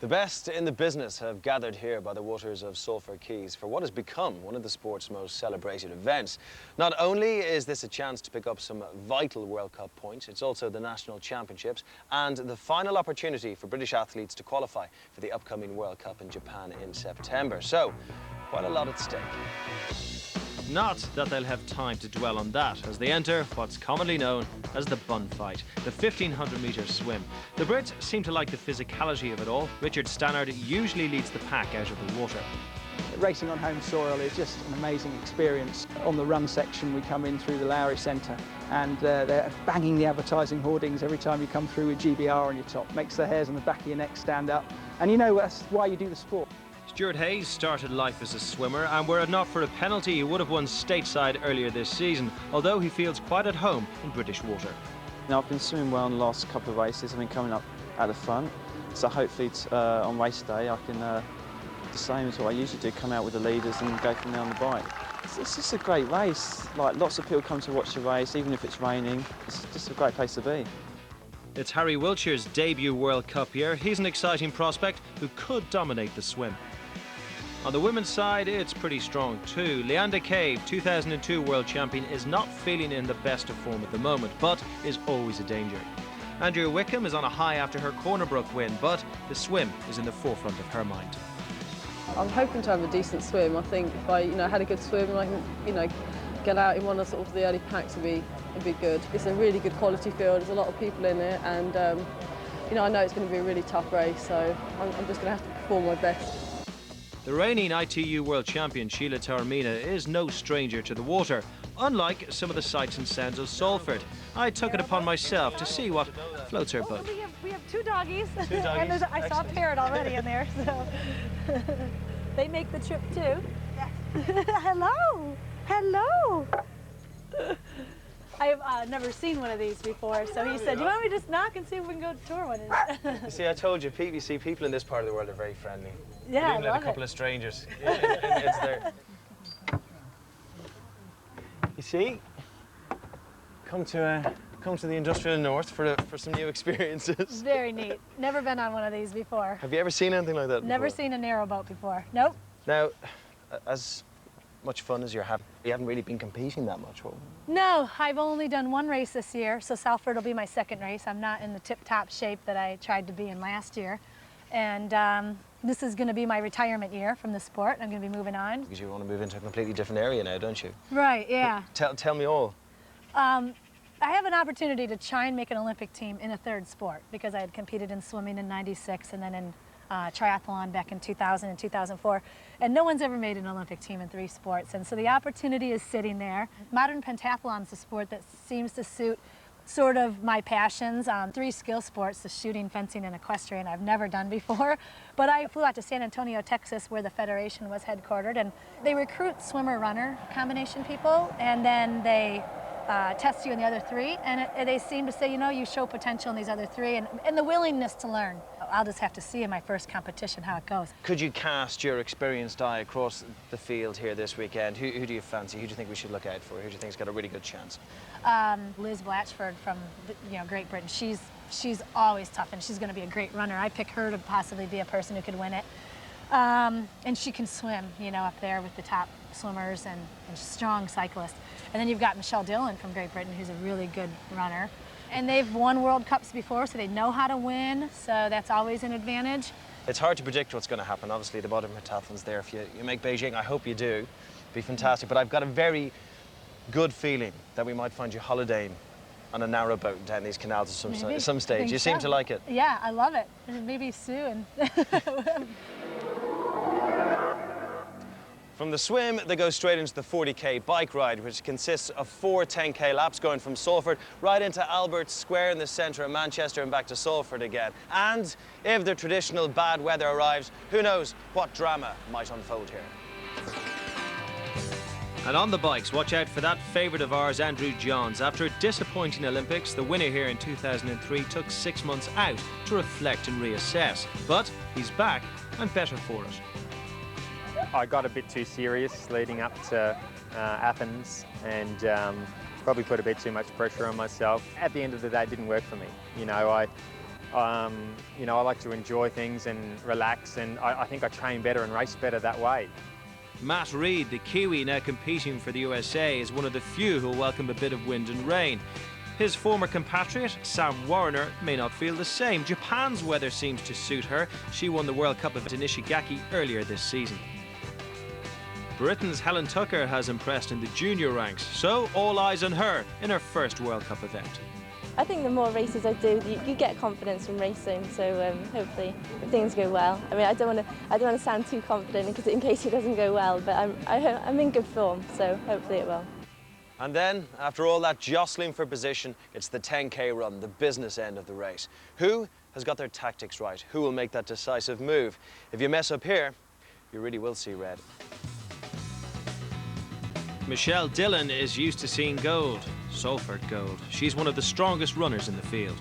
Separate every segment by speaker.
Speaker 1: The best in the business have gathered here by the waters of Salford Quays for what has become one of the sport's most celebrated events. Not only is this a chance to pick up some vital World Cup points, it's also the National Championships and the final opportunity for British athletes to qualify for the upcoming World Cup in Japan in September. So, quite a lot at stake.
Speaker 2: Not that they'll have time to dwell on that as they enter what's commonly known as the bun fight, the 1500-metre swim. The Brits seem to like the physicality of it all. Richard Stannard usually leads the pack out of the water.
Speaker 3: Racing on home soil is just an amazing experience. On the run section we come in through the Lowry Centre and they're banging the advertising hoardings every time you come through with GBR on your top. Makes the hairs on the back of your neck stand up, and you know that's why you do the sport.
Speaker 2: Stuart Hayes started life as a swimmer, and were it not for a penalty he would have won stateside earlier this season, although he feels quite at home in British water.
Speaker 4: I've been swimming well in the last couple of races. I've been coming up at the front, so hopefully on race day I can do the same as what I usually do, come out with the leaders and go from there on the bike. It's just a great race. Like, lots of people come to watch the race, even if it's raining. It's just a great place to be.
Speaker 2: It's Harry Wiltshire's debut World Cup year. He's an exciting prospect who could dominate the swim. On the women's side, it's pretty strong too. Leanda Cave, 2002 world champion, is not feeling in the best of form at the moment, but is always a danger. Andrea Wickham is on a high after her Cornerbrook win, but the swim is in the forefront of her mind.
Speaker 5: I'm hoping to have a decent swim. I think if I, had a good swim, I can, get out in one of the early packs would be good. It's a really good quality field. There's a lot of people in it, and I know it's going to be a really tough race, so I'm just going to have to perform my best.
Speaker 2: The reigning ITU world champion Sheila Taormina is no stranger to the water, unlike some of the sights and sounds of Salford. I took it upon myself to see what floats her boat.
Speaker 6: We have two doggies.
Speaker 1: Two doggies.
Speaker 6: And I saw a parrot already in there, so they make the trip too. Hello, hello. I've never seen one of these before, so he said, "You want me to just knock and see if we can go tour one?"
Speaker 1: You see, I told you, Pete, people in this part of the world are very friendly.
Speaker 6: Yeah,
Speaker 1: even
Speaker 6: I love
Speaker 1: a couple
Speaker 6: it.
Speaker 1: of strangers. It's there. You see, come to the industrial north for some new experiences.
Speaker 6: Very neat. Never been on one of these before.
Speaker 1: Have you ever seen anything like that before?
Speaker 6: Never seen a narrowboat before. Nope.
Speaker 1: Now, as much fun as you haven't really been competing that much.
Speaker 6: No, I've only done one race this year, so Salford will be my second race. I'm not in the tip-top shape that I tried to be in last year. And this is going to be my retirement year from the sport. I'm going to be moving on.
Speaker 1: Because you want to move into a completely different area now, don't you?
Speaker 6: Right, yeah.
Speaker 1: Tell me all.
Speaker 6: I have an opportunity to try and make an Olympic team in a third sport because I had competed in swimming in '96 and then in triathlon back in 2000 and 2004. And no one's ever made an Olympic team in 3 sports. And so the opportunity is sitting there. Modern pentathlon is a sport that seems to suit sort of my passions. 3 skill sports, the shooting, fencing, and equestrian, I've never done before. But I flew out to San Antonio, Texas, where the Federation was headquartered, and they recruit swimmer-runner combination people, and then they test you in the other 3, and they seem to say, you show potential in these other 3, and the willingness to learn. I'll just have to see in my first competition how it goes.
Speaker 1: Could you cast your experienced eye across the field here this weekend? Who do you fancy? Who do you think we should look out for? Who do you think's got a really good chance?
Speaker 6: Liz Blatchford from Great Britain. She's always tough, and she's going to be a great runner. I pick her to possibly be a person who could win it. And she can swim, up there with the top swimmers and strong cyclist. And then you've got Michelle Dillon from Great Britain, who's a really good runner. And they've won World Cups before, so they know how to win, so that's always an advantage.
Speaker 1: It's hard to predict what's going to happen. Obviously, the modern pentathlon's there. If you make Beijing, I hope you do. It'd be fantastic. But I've got a very good feeling that we might find you holidaying on a narrowboat down these canals at some stage. You seem to like it.
Speaker 6: Yeah, I love it. Maybe Sue and...
Speaker 1: From the swim, they go straight into the 40k bike ride, which consists of 4 10k laps going from Salford right into Albert Square in the centre of Manchester and back to Salford again. And if the traditional bad weather arrives, who knows what drama might unfold here.
Speaker 2: And on the bikes, watch out for that favourite of ours, Andrew Johns. After a disappointing Olympics, the winner here in 2003 took 6 months out to reflect and reassess. But he's back and better for it.
Speaker 7: I got a bit too serious leading up to Athens and probably put a bit too much pressure on myself. At the end of the day, it didn't work for me. You know, I like to enjoy things and relax, and I think I train better and race better that way.
Speaker 2: Matt Reed, the Kiwi now competing for the USA, is one of the few who'll welcome a bit of wind and rain. His former compatriot, Sam Warner, may not feel the same. Japan's weather seems to suit her. She won the World Cup of Nishigaki earlier this season. Britain's Helen Tucker has impressed in the junior ranks, so all eyes on her in her first World Cup event.
Speaker 8: I think the more races I do, you get confidence from racing. So hopefully, if things go well. I mean, I don't want to sound too confident in case it doesn't go well. But I'm in good form, so hopefully it will.
Speaker 1: And then, after all that jostling for position, it's the 10K run, the business end of the race. Who has got their tactics right? Who will make that decisive move? If you mess up here, you really will see red.
Speaker 2: Michelle Dillon is used to seeing gold, Salford gold. She's one of the strongest runners in the field.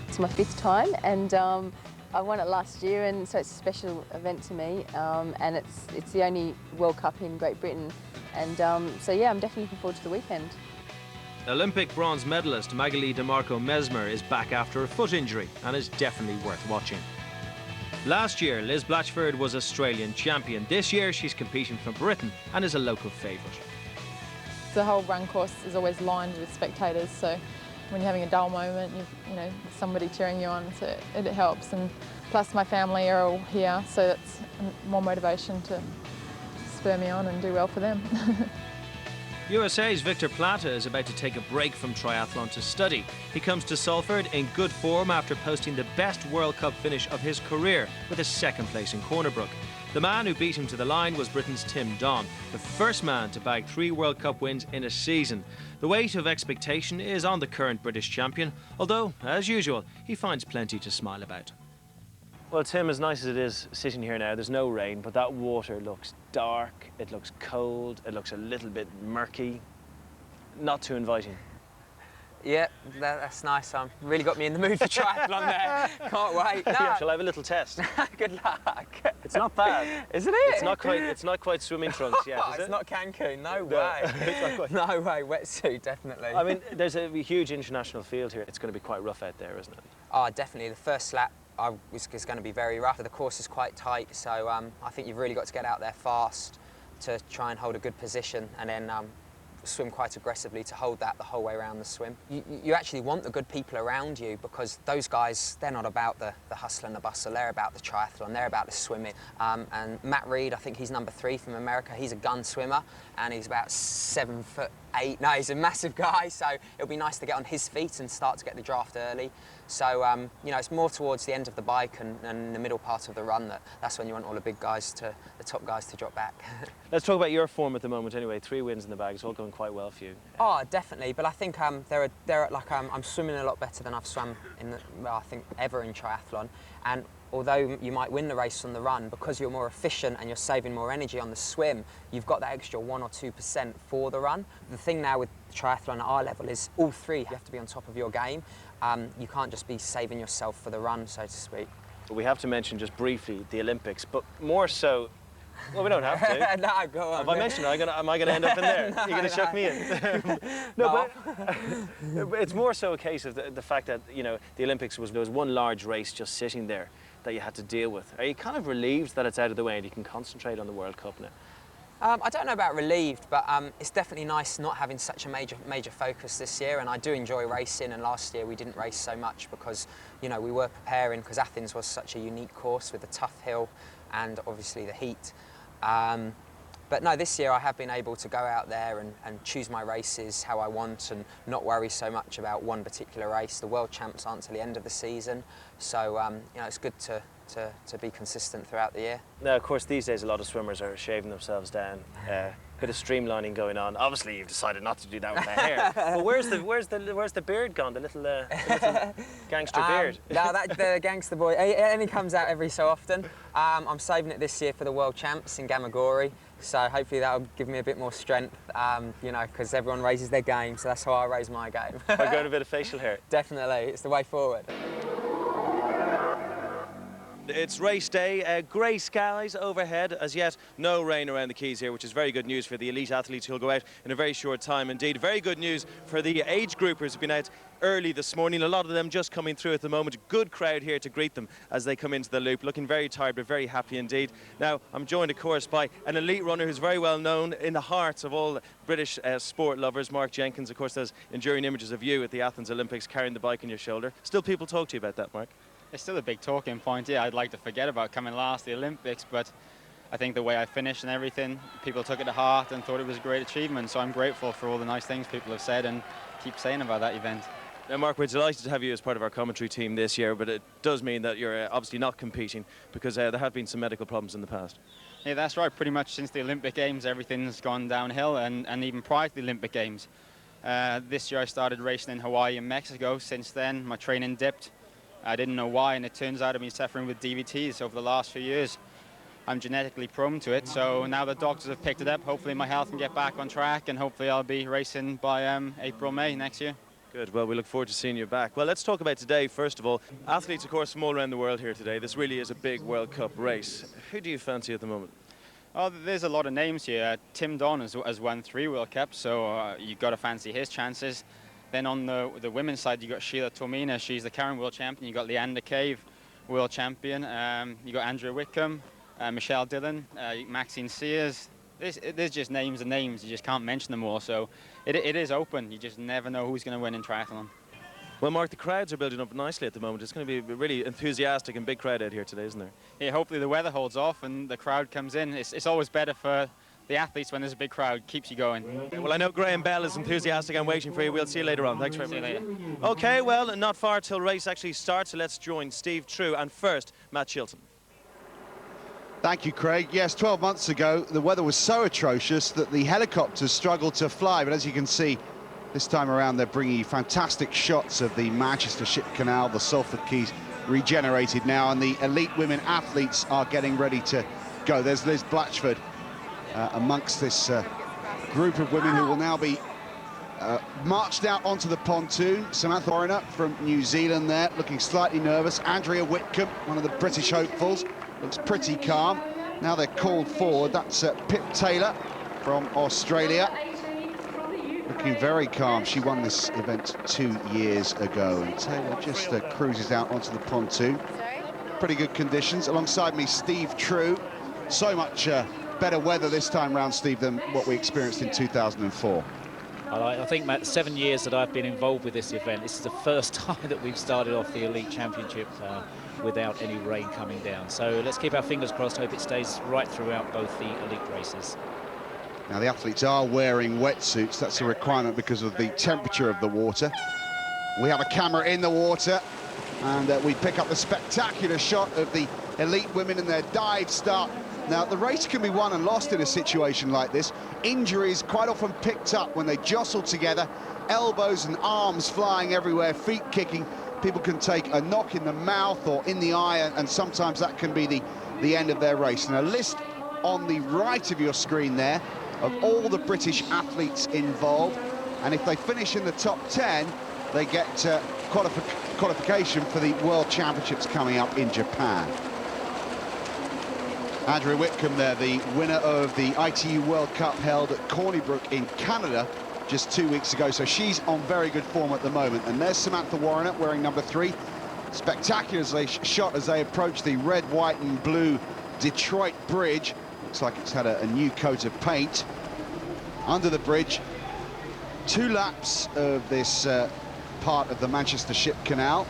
Speaker 9: It's my 5th time, and I won it last year, and so it's a special event to me. And it's the only World Cup in Great Britain, and so yeah, I'm definitely looking forward to the weekend.
Speaker 2: Olympic bronze medalist Magali DeMarco Mesmer is back after a foot injury and is definitely worth watching. Last year, Liz Blatchford was Australian champion. This year, she's competing for Britain and is a local favourite.
Speaker 10: The whole run course is always lined with spectators, so when you're having a dull moment, you know, somebody cheering you on, so it helps. And plus, my family are all here, so that's more motivation to spur me on and do well for them.
Speaker 2: USA's Victor Plata is about to take a break from triathlon to study. He comes to Salford in good form after posting the best World Cup finish of his career with a 2nd place in Cornerbrook. The man who beat him to the line was Britain's Tim Don, the first man to bag 3 World Cup wins in a season. The weight of expectation is on the current British champion, although, as usual, he finds plenty to smile about.
Speaker 1: Well, Tim, as nice as it is sitting here now, there's no rain, but that water looks dark, it looks cold, it looks a little bit murky. Not too inviting.
Speaker 11: Yeah, that's nice. Really got me in the mood for triathlon there. Can't wait. No.
Speaker 1: Yeah, shall I have a little test?
Speaker 11: Good luck.
Speaker 1: It's not bad.
Speaker 11: Isn't it?
Speaker 1: It's not quite swimming trunks yet, is it?
Speaker 11: It's not Cancun, no way. No way, wetsuit, definitely.
Speaker 1: I mean, there's a huge international field here. It's going to be quite rough out there, isn't it?
Speaker 11: Oh, definitely. The first lap is going to be very rough. The course is quite tight, so I think you've really got to get out there fast to try and hold a good position, and then swim quite aggressively to hold that the whole way around the swim. You actually want the good people around you, because those guys, they're not about the hustle and the bustle, they're about the triathlon, they're about the swimming. And Matt Reed, I think he's number 3 from America, he's a gun swimmer, and he's about 7'8". No, he's a massive guy, so it'll be nice to get on his feet and start to get the draft early. So, you know, it's more towards the end of the bike and the middle part of the run that's when you want all the big guys, the top guys, to drop back.
Speaker 1: Let's talk about your form at the moment anyway. 3 wins in the bag, it's all going quite well for you.
Speaker 11: Oh, definitely, but I think I'm swimming a lot better than I've swum I think ever in triathlon. And although you might win the race on the run, because you're more efficient and you're saving more energy on the swim, you've got that extra 1 or 2% for the run. The thing now with triathlon at our level is all 3, you have to be on top of your game. You can't just be saving yourself for the run, so to speak.
Speaker 1: But we have to mention just briefly the Olympics, but more so, well, we don't have to.
Speaker 11: No, go on.
Speaker 1: If I mention it, am I going to end up in there?
Speaker 11: No,
Speaker 1: You're going to chuck me in? No, but it's more so a case of the fact that, you know, the Olympics there was one large race just sitting there that you had to deal with. Are you kind of relieved that it's out of the way and you can concentrate on the World Cup now?
Speaker 11: I don't know about relieved, but it's definitely nice not having such a major focus this year, and I do enjoy racing, and last year we didn't race so much because, you know, we were preparing, because Athens was such a unique course with the tough hill and obviously the heat. But no, this year I have been able to go out there and choose my races how I want and not worry so much about one particular race. The World Champs aren't till the end of the season, so you know, it's good to be consistent throughout the year.
Speaker 1: Now, of course, these days a lot of swimmers are shaving themselves down. Bit of streamlining going on. Obviously, you've decided not to do that with the hair. But where's the beard gone? The little gangster beard.
Speaker 11: No, the gangster boy. It only comes out every so often. I'm saving it this year for the World Champs in Gamagori. So hopefully that'll give me a bit more strength. You know, because everyone raises their game, so that's how I raise my game.
Speaker 1: By growing a bit of facial hair.
Speaker 11: Definitely, it's the way forward.
Speaker 2: It's race day, grey skies overhead, as yet no rain around the Quays here, which is very good news for the elite athletes who'll go out in a very short time indeed. Very good news for the age groupers who've been out early this morning, a lot of them just coming through at the moment. Good crowd here to greet them as they come into the loop, looking very tired but very happy indeed. Now I'm joined of course by an elite runner who's very well known in the hearts of all British sport lovers. Mark Jenkins, of course, there's enduring images of you at the Athens Olympics carrying the bike on your shoulder. Still people talk to you about that, Mark?
Speaker 12: It's still a big talking point. Yeah, I'd like to forget about coming last at the Olympics, but I think the way I finished and everything, people took it to heart and thought it was a great achievement. So I'm grateful for all the nice things people have said and keep saying about that event.
Speaker 2: Now, Mark, we're delighted to have you as part of our commentary team this year, but it does mean that you're obviously not competing because there have been some medical problems in the past.
Speaker 12: Yeah, that's right. Pretty much since the Olympic Games, everything's gone downhill, and even prior to the Olympic Games. This year I started racing in Hawaii and Mexico. Since then, my training dipped. I didn't know why, and it turns out I've been suffering with DVTs over the last few years. I'm genetically prone to it, so now the doctors have picked it up. Hopefully my health can get back on track, and hopefully I'll be racing by April, May next year.
Speaker 2: Good. Well, we look forward to seeing you back. Well, let's talk about today, first of all. Athletes, of course, from all around the world here today. This really is a big World Cup race. Who do you fancy at the moment?
Speaker 12: Oh, there's a lot of names here. Tim Don has won 3 World Cups, so you've got to fancy his chances. Then on the women's side, you've got Sheila Tormina. She's the current world champion. You've got Leander Cave, world champion. You've got Andrea Whitcomb, Michelle Dillon, Maxine Sears. There's just names and names. You just can't mention them all. So it is open. You just never know who's going to win in triathlon.
Speaker 2: Well, Mark, the crowds are building up nicely at the moment. It's going to be a really enthusiastic and big crowd out here today, isn't there?
Speaker 12: Yeah, hopefully the weather holds off and the crowd comes in. It's always better for the athletes when there's a big crowd. Keeps you going.
Speaker 2: Well, I know Graham Bell is enthusiastic and waiting for you. We'll see you later on. Thanks very much.
Speaker 12: See you later.
Speaker 2: OK, well, not far till race actually starts, so let's join Steve True and first, Matt Chilton.
Speaker 13: Thank you, Craig. Yes, 12 months ago, the weather was so atrocious that the helicopters struggled to fly. But as you can see, this time around, they're bringing you fantastic shots of the Manchester Ship Canal, the Salford Quays regenerated now, and the elite women athletes are getting ready to go. There's Liz Blatchford amongst this group of women who will now be marched out onto the pontoon. Samantha Warner from New Zealand there, looking slightly nervous. Andrea Whitcomb, one of the British hopefuls, looks pretty calm. Now they're called forward. That's Pip Taylor from Australia, looking very calm. She won this event 2 years ago, and Taylor just cruises out onto the pontoon. Pretty good conditions. Alongside me, Steve True. So much better weather this time round, Steve, than what we experienced in 2004.
Speaker 14: I think, Matt, 7 years that I've been involved with this event, this is the first time that we've started off the Elite Championship without any rain coming down. So let's keep our fingers crossed, hope it stays right throughout both the elite races.
Speaker 13: Now, the athletes are wearing wetsuits. That's a requirement because of the temperature of the water. We have a camera in the water, and we pick up a spectacular shot of the elite women in their dive start. Now, the race can be won and lost in a situation like this. Injuries quite often picked up when they jostle together, elbows and arms flying everywhere, feet kicking. People can take a knock in the mouth or in the eye, and sometimes that can be the end of their race. And a list on the right of your screen there of all the British athletes involved, and if they finish in the top 10, they get qualification for the World Championships coming up in Japan. Andrea Whitcomb there, the winner of the ITU World Cup held at Cornybrook in Canada just 2 weeks ago, so she's on very good form at the moment. And there's Samantha Warner wearing number 3. Spectacular shot as they approach the red, white and blue Detroit Bridge. Looks like it's had a new coat of paint. Under the bridge, 2 laps of this part of the Manchester Ship Canal.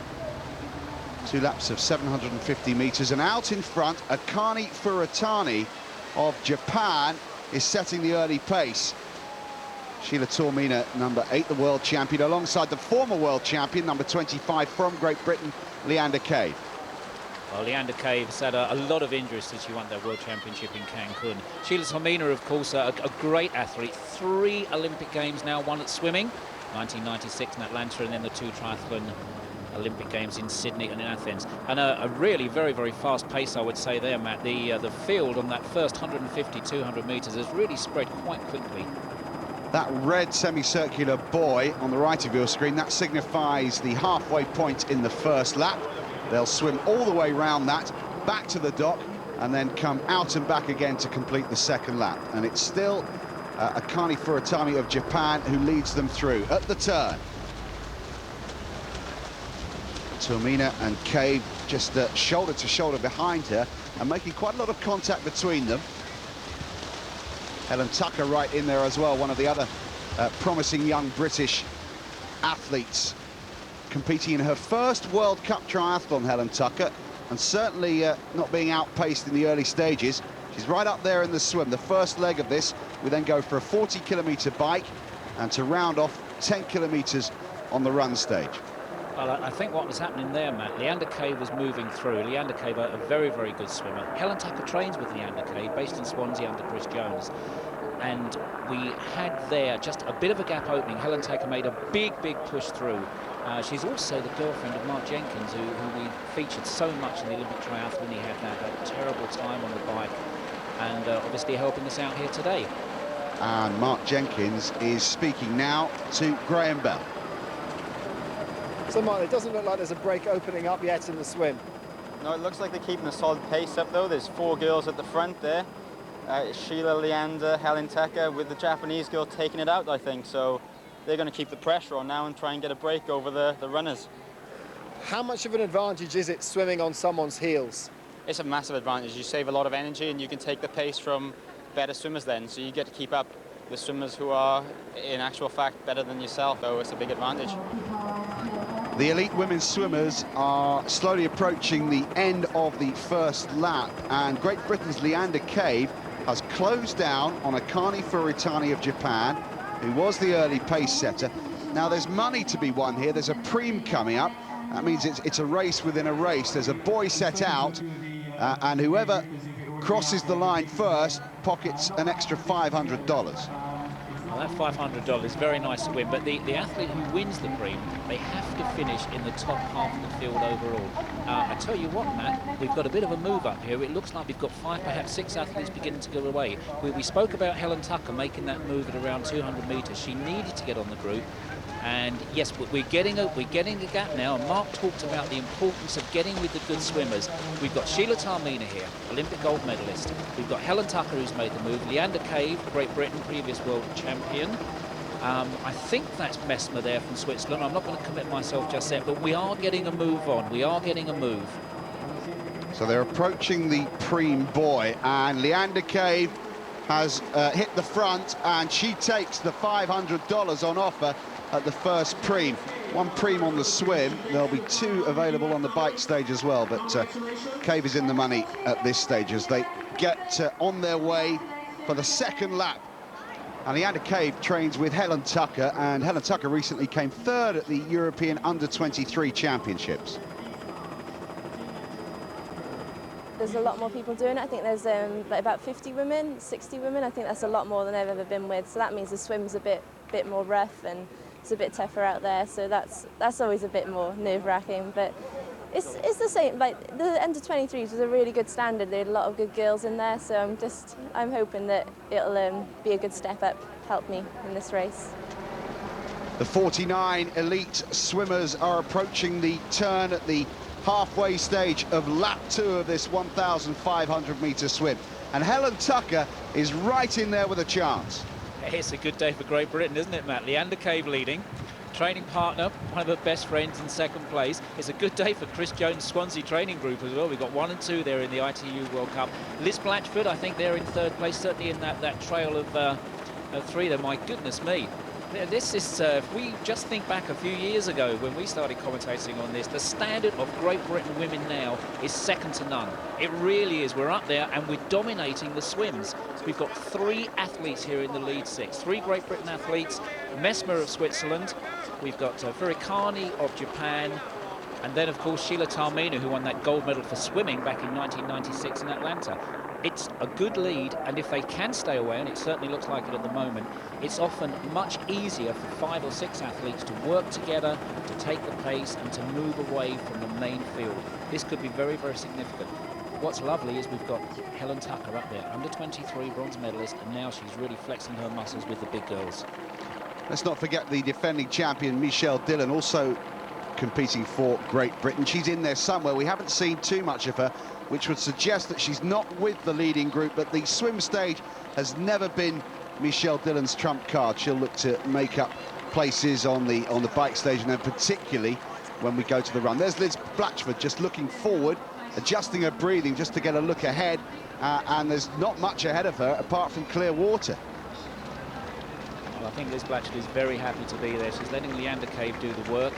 Speaker 13: 2 laps of 750 meters, and out in front, Akane Furatani of Japan is setting the early pace. Sheila Tormina, number 8, the world champion, alongside the former world champion, number 25 from Great Britain, Leander Cave.
Speaker 14: Well, Leander Cave has had a lot of injuries since she won that World Championship in Cancun. Sheila Tormina, of course, a great athlete. 3 Olympic Games now, 1 at swimming, 1996 in Atlanta, and then the 2 triathlon Olympic Games in Sydney and in Athens. And a really very, very fast pace, I would say there, Matt. The field on that first 150, 200 metres has really spread quite quickly.
Speaker 13: That red semicircular buoy on the right of your screen, that signifies the halfway point in the first lap. They'll swim all the way round that back to the dock, and then come out and back again to complete the second lap. And it's still Akane Furuutani of Japan who leads them through at the turn. Tomina and Cave just shoulder to shoulder behind her and making quite a lot of contact between them. Helen Tucker right in there as well, one of the other promising young British athletes, competing in her first World Cup triathlon, Helen Tucker, and certainly not being outpaced in the early stages. She's right up there in the swim. The first leg of this, we then go for a 40-kilometre bike, and to round off 10 kilometres on the run stage.
Speaker 14: Well, I think what was happening there, Matt, Leander Cave was moving through. Leander Cave, a very, very good swimmer. Helen Tucker trains with Leander Cave, based in Swansea under Chris Jones. And we had there just a bit of a gap opening. Helen Tucker made a big, big push through. She's also the girlfriend of Mark Jenkins, who we featured so much in the Olympic triathlon. He had that terrible time on the bike, and obviously helping us out here today.
Speaker 13: And Mark Jenkins is speaking now to Graham Bell.
Speaker 15: So, Mark, it doesn't look like there's a break opening up yet in the swim.
Speaker 12: No, it looks like they're keeping a solid pace up, though. There's 4 girls at the front there. Sheila, Leander, Helen Tucker, with the Japanese girl taking it out, I think. So they're going to keep the pressure on now and try and get a break over the runners.
Speaker 15: How much of an advantage is it swimming on someone's heels?
Speaker 12: It's a massive advantage. You save a lot of energy and you can take the pace from better swimmers then. So you get to keep up with swimmers who are, in actual fact, better than yourself. So it's a big advantage.
Speaker 13: The elite women's swimmers are slowly approaching the end of the first lap, and Great Britain's Leander Cave has closed down on Akane Furuutani of Japan, who was the early pace setter. Now there's money to be won here. There's a preem coming up. That means it's a race within a race. There's a buoy set out, and whoever crosses the line first pockets an extra $500.
Speaker 14: Well, that $500 is very nice to win, but the athlete who wins the preem, they have to finish in the top half of the field overall. I tell you what, Matt, we've got a bit of a move up here. It looks like we've got 5, perhaps 6 athletes beginning to go away. We spoke about Helen Tucker making that move at around 200 metres. She needed to get on the group. And yes, we're getting a gap now. And Mark talked about the importance of getting with the good swimmers. We've got Sheila Tarmina here, Olympic gold medalist. We've got Helen Tucker, who's made the move. Leander Cave, Great Britain, previous world champion. I think that's Messmer there from Switzerland. I'm not going to commit myself just yet, but we are getting a move on. We are getting a move.
Speaker 13: So they're approaching the preem buoy, and Leander Cave has hit the front, and she takes the $500 on offer at the first preem. 1 preem on the swim. There'll be 2 available on the bike stage as well, but Cave is in the money at this stage as they get on their way for the second lap. And Leander Cave trains with Helen Tucker, and Helen Tucker recently came 3rd at the European Under-23 Championships.
Speaker 8: There's a lot more people doing it. I think there's like about 50 women, 60 women. I think that's a lot more than I've ever been with. So that means the swim's a bit more rough and it's a bit tougher out there. So that's always a bit more nerve-wracking. But it's the same. Like the under-23s was a really good standard. There had a lot of good girls in there. So I'm hoping that it'll be a good step up, help me in this race.
Speaker 13: The 49 elite swimmers are approaching the turn at the halfway stage of lap 2 of this 1,500-metre swim. And Helen Tucker is right in there with a chance.
Speaker 14: It's a good day for Great Britain, isn't it, Matt? Leander Cave leading. Training partner, one of her best friends in 2nd place. It's a good day for Chris Jones' Swansea training group as well. We've got 1 and 2 there in the ITU World Cup. Liz Blatchford, I think they're in 3rd place, certainly in that trail of 3 there. My goodness me. This is, if we just think back a few years ago when we started commentating on this, the standard of Great Britain women now is second to none. It really is. We're up there and we're dominating the swims. We've got 3 athletes here in the lead 6. 3 Great Britain athletes, Messmer of Switzerland, we've got Furuutani of Japan, and then, of course, Sheila Tarmina, who won that gold medal for swimming back in 1996 in Atlanta. It's a good lead, and if they can stay away, and it certainly looks like it at the moment, it's often much easier for 5 or 6 athletes to work together, to take the pace, and to move away from the main field. This could be very, very significant. What's lovely is we've got Helen Tucker up there, under-23 bronze medalist, and now she's really flexing her muscles with the big girls.
Speaker 13: Let's not forget the defending champion, Michelle Dillon, also competing for Great Britain. She's in there somewhere. We haven't seen too much of her, which would suggest that she's not with the leading group, but the swim stage has never been Michelle Dillon's trump card. She'll look to make up places on the bike stage, and then particularly when we go to the run. There's Liz Blatchford just looking forward, adjusting her breathing just to get a look ahead, and there's not much ahead of her apart from clear water.
Speaker 14: Well, I think Liz Blatchford is very happy to be there. She's letting Leander Cave do the work.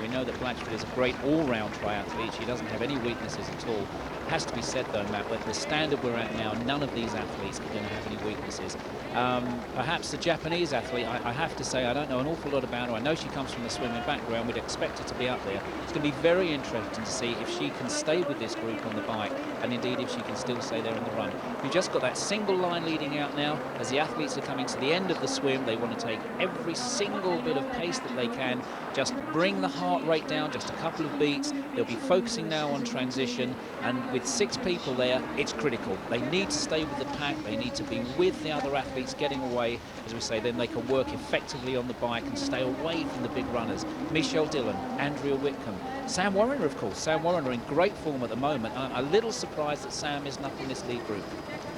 Speaker 14: We know that Blatchford is a great all-round triathlete. She doesn't have any weaknesses at all. It has to be said, though, Matt, with the standard we're at now, none of these athletes are going to have any weaknesses. Perhaps the Japanese athlete, I have to say, I don't know an awful lot about her. I know she comes from the swimming background. We'd expect her to be up there. It's going to be very interesting to see if she can stay with this group on the bike, and indeed if she can still stay there in the run. We've just got that single line leading out now. As the athletes are coming to the end of the swim, they want to take every single bit of pace that they can, just bring the heart rate down just a couple of beats. They'll be focusing now on transition, and with 6 people there, it's critical. They need to stay with the pack. They need to be with the other athletes getting away. As we say, then they can work effectively on the bike and stay away from the big runners. Michelle Dillon, Andrea Whitcomb, Sam Warriner, of course. Sam Warriner in great form at the moment. I'm a little surprised that Sam isn't up in this lead group.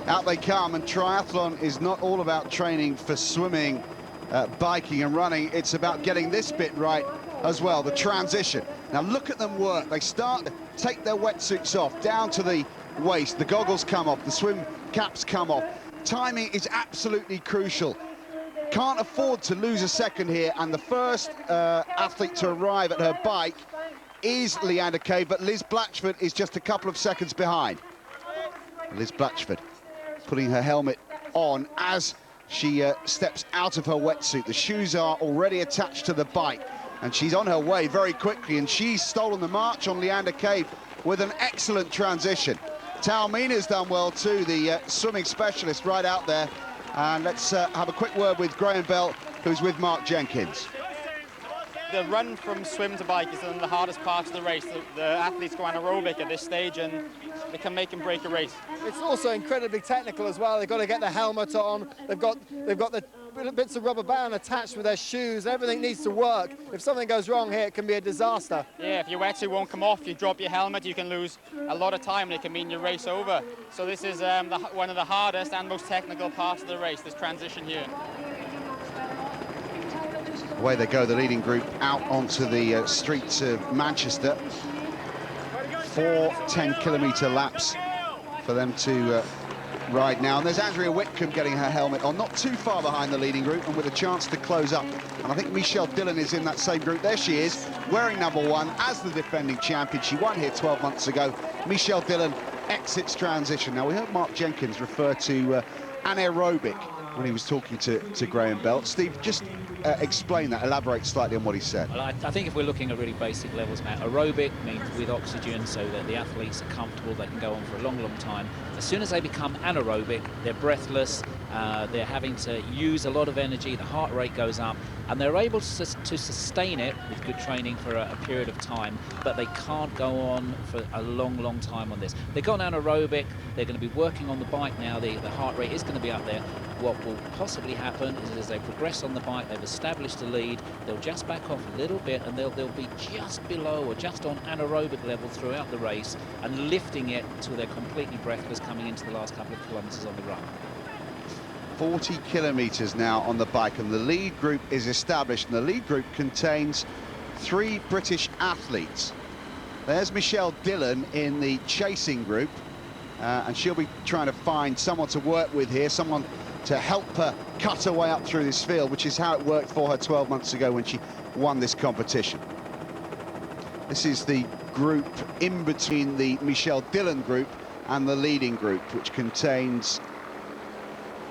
Speaker 13: Out they come, and triathlon is not all about training for swimming, biking and running. It's about getting this bit right as well, the transition. Now look at them work. They start to take their wetsuits off down to the waist. The goggles come off, the swim caps come off. Timing is absolutely crucial. Can't afford to lose a second here, and the first athlete to arrive at her bike is Leander Cave, but Liz Blatchford is just a couple of seconds behind. Liz Blatchford putting her helmet on as she steps out of her wetsuit. The shoes are already attached to the bike, and she's on her way very quickly, and she's stolen the march on Leander Cave with an excellent transition. Talmina's done well too, the swimming specialist right out there. And let's have a quick word with Graham Bell, who's with Mark Jenkins.
Speaker 12: The run from swim to bike is one of the hardest parts of the race. The athletes go anaerobic at this stage, and they can make and break a race.
Speaker 15: It's also incredibly technical as well. They've got to get the helmet on. They've got the bits of rubber band attached with their shoes. Everything needs to work. If something goes wrong here, it can be a disaster.
Speaker 12: Yeah, if your wetsuit won't come off, you drop your helmet, you can lose a lot of time, and it can mean your race over. So this is one of the hardest and most technical parts of the race, this transition here.
Speaker 13: Away they go, the leading group out onto the streets of Manchester. 4 10-kilometre laps for them to ride now. And there's Andrea Whitcomb getting her helmet on, not too far behind the leading group, and with a chance to close up. And I think Michelle Dillon is in that same group. There she is, wearing #1 as the defending champion. She won here 12 months ago. Michelle Dillon exits transition. Now, we heard Mark Jenkins refer to anaerobic when he was talking to Graham Bell. Steve, just explain that, elaborate slightly on what he said.
Speaker 14: Well, I think if we're looking at really basic levels, Matt, aerobic means with oxygen so that the athletes are comfortable, they can go on for a long, long time. As soon as they become anaerobic, they're breathless, they're having to use a lot of energy, the heart rate goes up, and they're able to sustain it with good training for a period of time, but they can't go on for a long, long time on this. They've gone anaerobic, they're going to be working on the bike now, the heart rate is going to be up there. What will possibly happen is as they progress on the bike, they've established a lead, they'll just back off a little bit, and they'll be just below or just on anaerobic level throughout the race, and lifting it until they're completely breathless coming into the last couple of kilometres on the run.
Speaker 13: 40 kilometres now on the bike, and the lead group is established, and the lead group contains 3 British athletes. There's Michelle Dillon in the chasing group, and she'll be trying to find someone to work with here, someone to help her cut her way up through this field, which is how it worked for her 12 months ago when she won this competition. This is the group in between the Michelle Dillon group and the leading group, which contains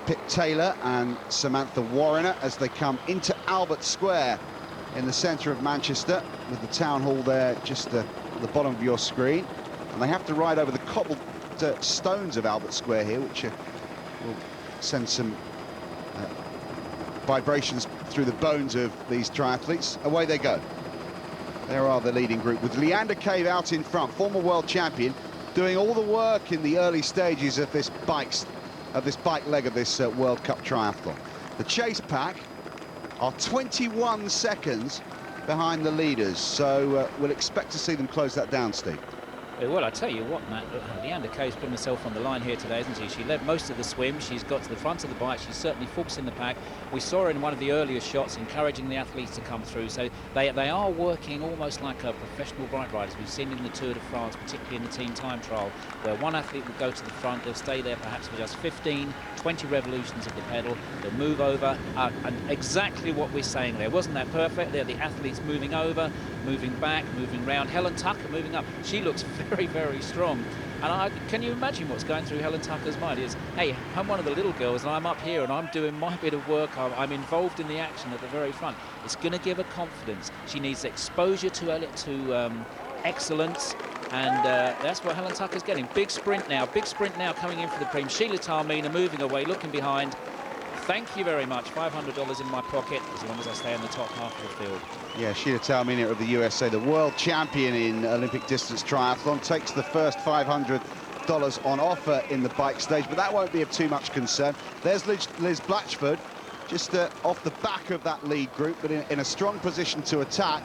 Speaker 13: Pip Taylor and Samantha Warriner as they come into Albert Square in the centre of Manchester, with the town hall there just at the bottom of your screen. And they have to ride over the cobbled stones of Albert Square here, which will send some vibrations through the bones of these triathletes. Away they go. There are the leading group, with Leander Cave out in front, former world champion, doing all the work in the early stages of this bike leg of this World Cup triathlon. The chase pack are 21 seconds behind the leaders, so we'll expect to see them close that down, Steve.
Speaker 14: Well, I tell you what, Matt, Leander Cave's putting herself on the line here today, isn't she? She led most of the swim. She's got to the front of the bike. She's certainly fourth in the pack. We saw her in one of the earlier shots encouraging the athletes to come through. So they are working almost like a professional bike riders. We've seen in the Tour de France, particularly in the team time trial, where one athlete will go to the front. They'll stay there perhaps for just 15, 20 revolutions of the pedal. They'll move over. And exactly what we're saying there. Wasn't that perfect? They're the athletes moving over, moving back, moving round. Helen Tucker moving up. She looks very, very strong. And can you imagine what's going through Helen Tucker's mind is, hey, I'm one of the little girls and I'm up here and I'm doing my bit of work. I'm involved in the action at the very front. It's going to give her confidence. She needs exposure to excellence, and that's what Helen Tucker's getting. Big sprint now coming in for the Prem. Sheila Talmina moving away, looking behind. Thank you very much. $500 in my pocket as long as I stay in the top half of the field.
Speaker 13: Yeah, Sheila Talmina of the USA, the world champion in Olympic distance triathlon, takes the first $500 on offer in the bike stage, but that won't be of too much concern. There's Liz Blatchford, just off the back of that lead group, but in a strong position to attack.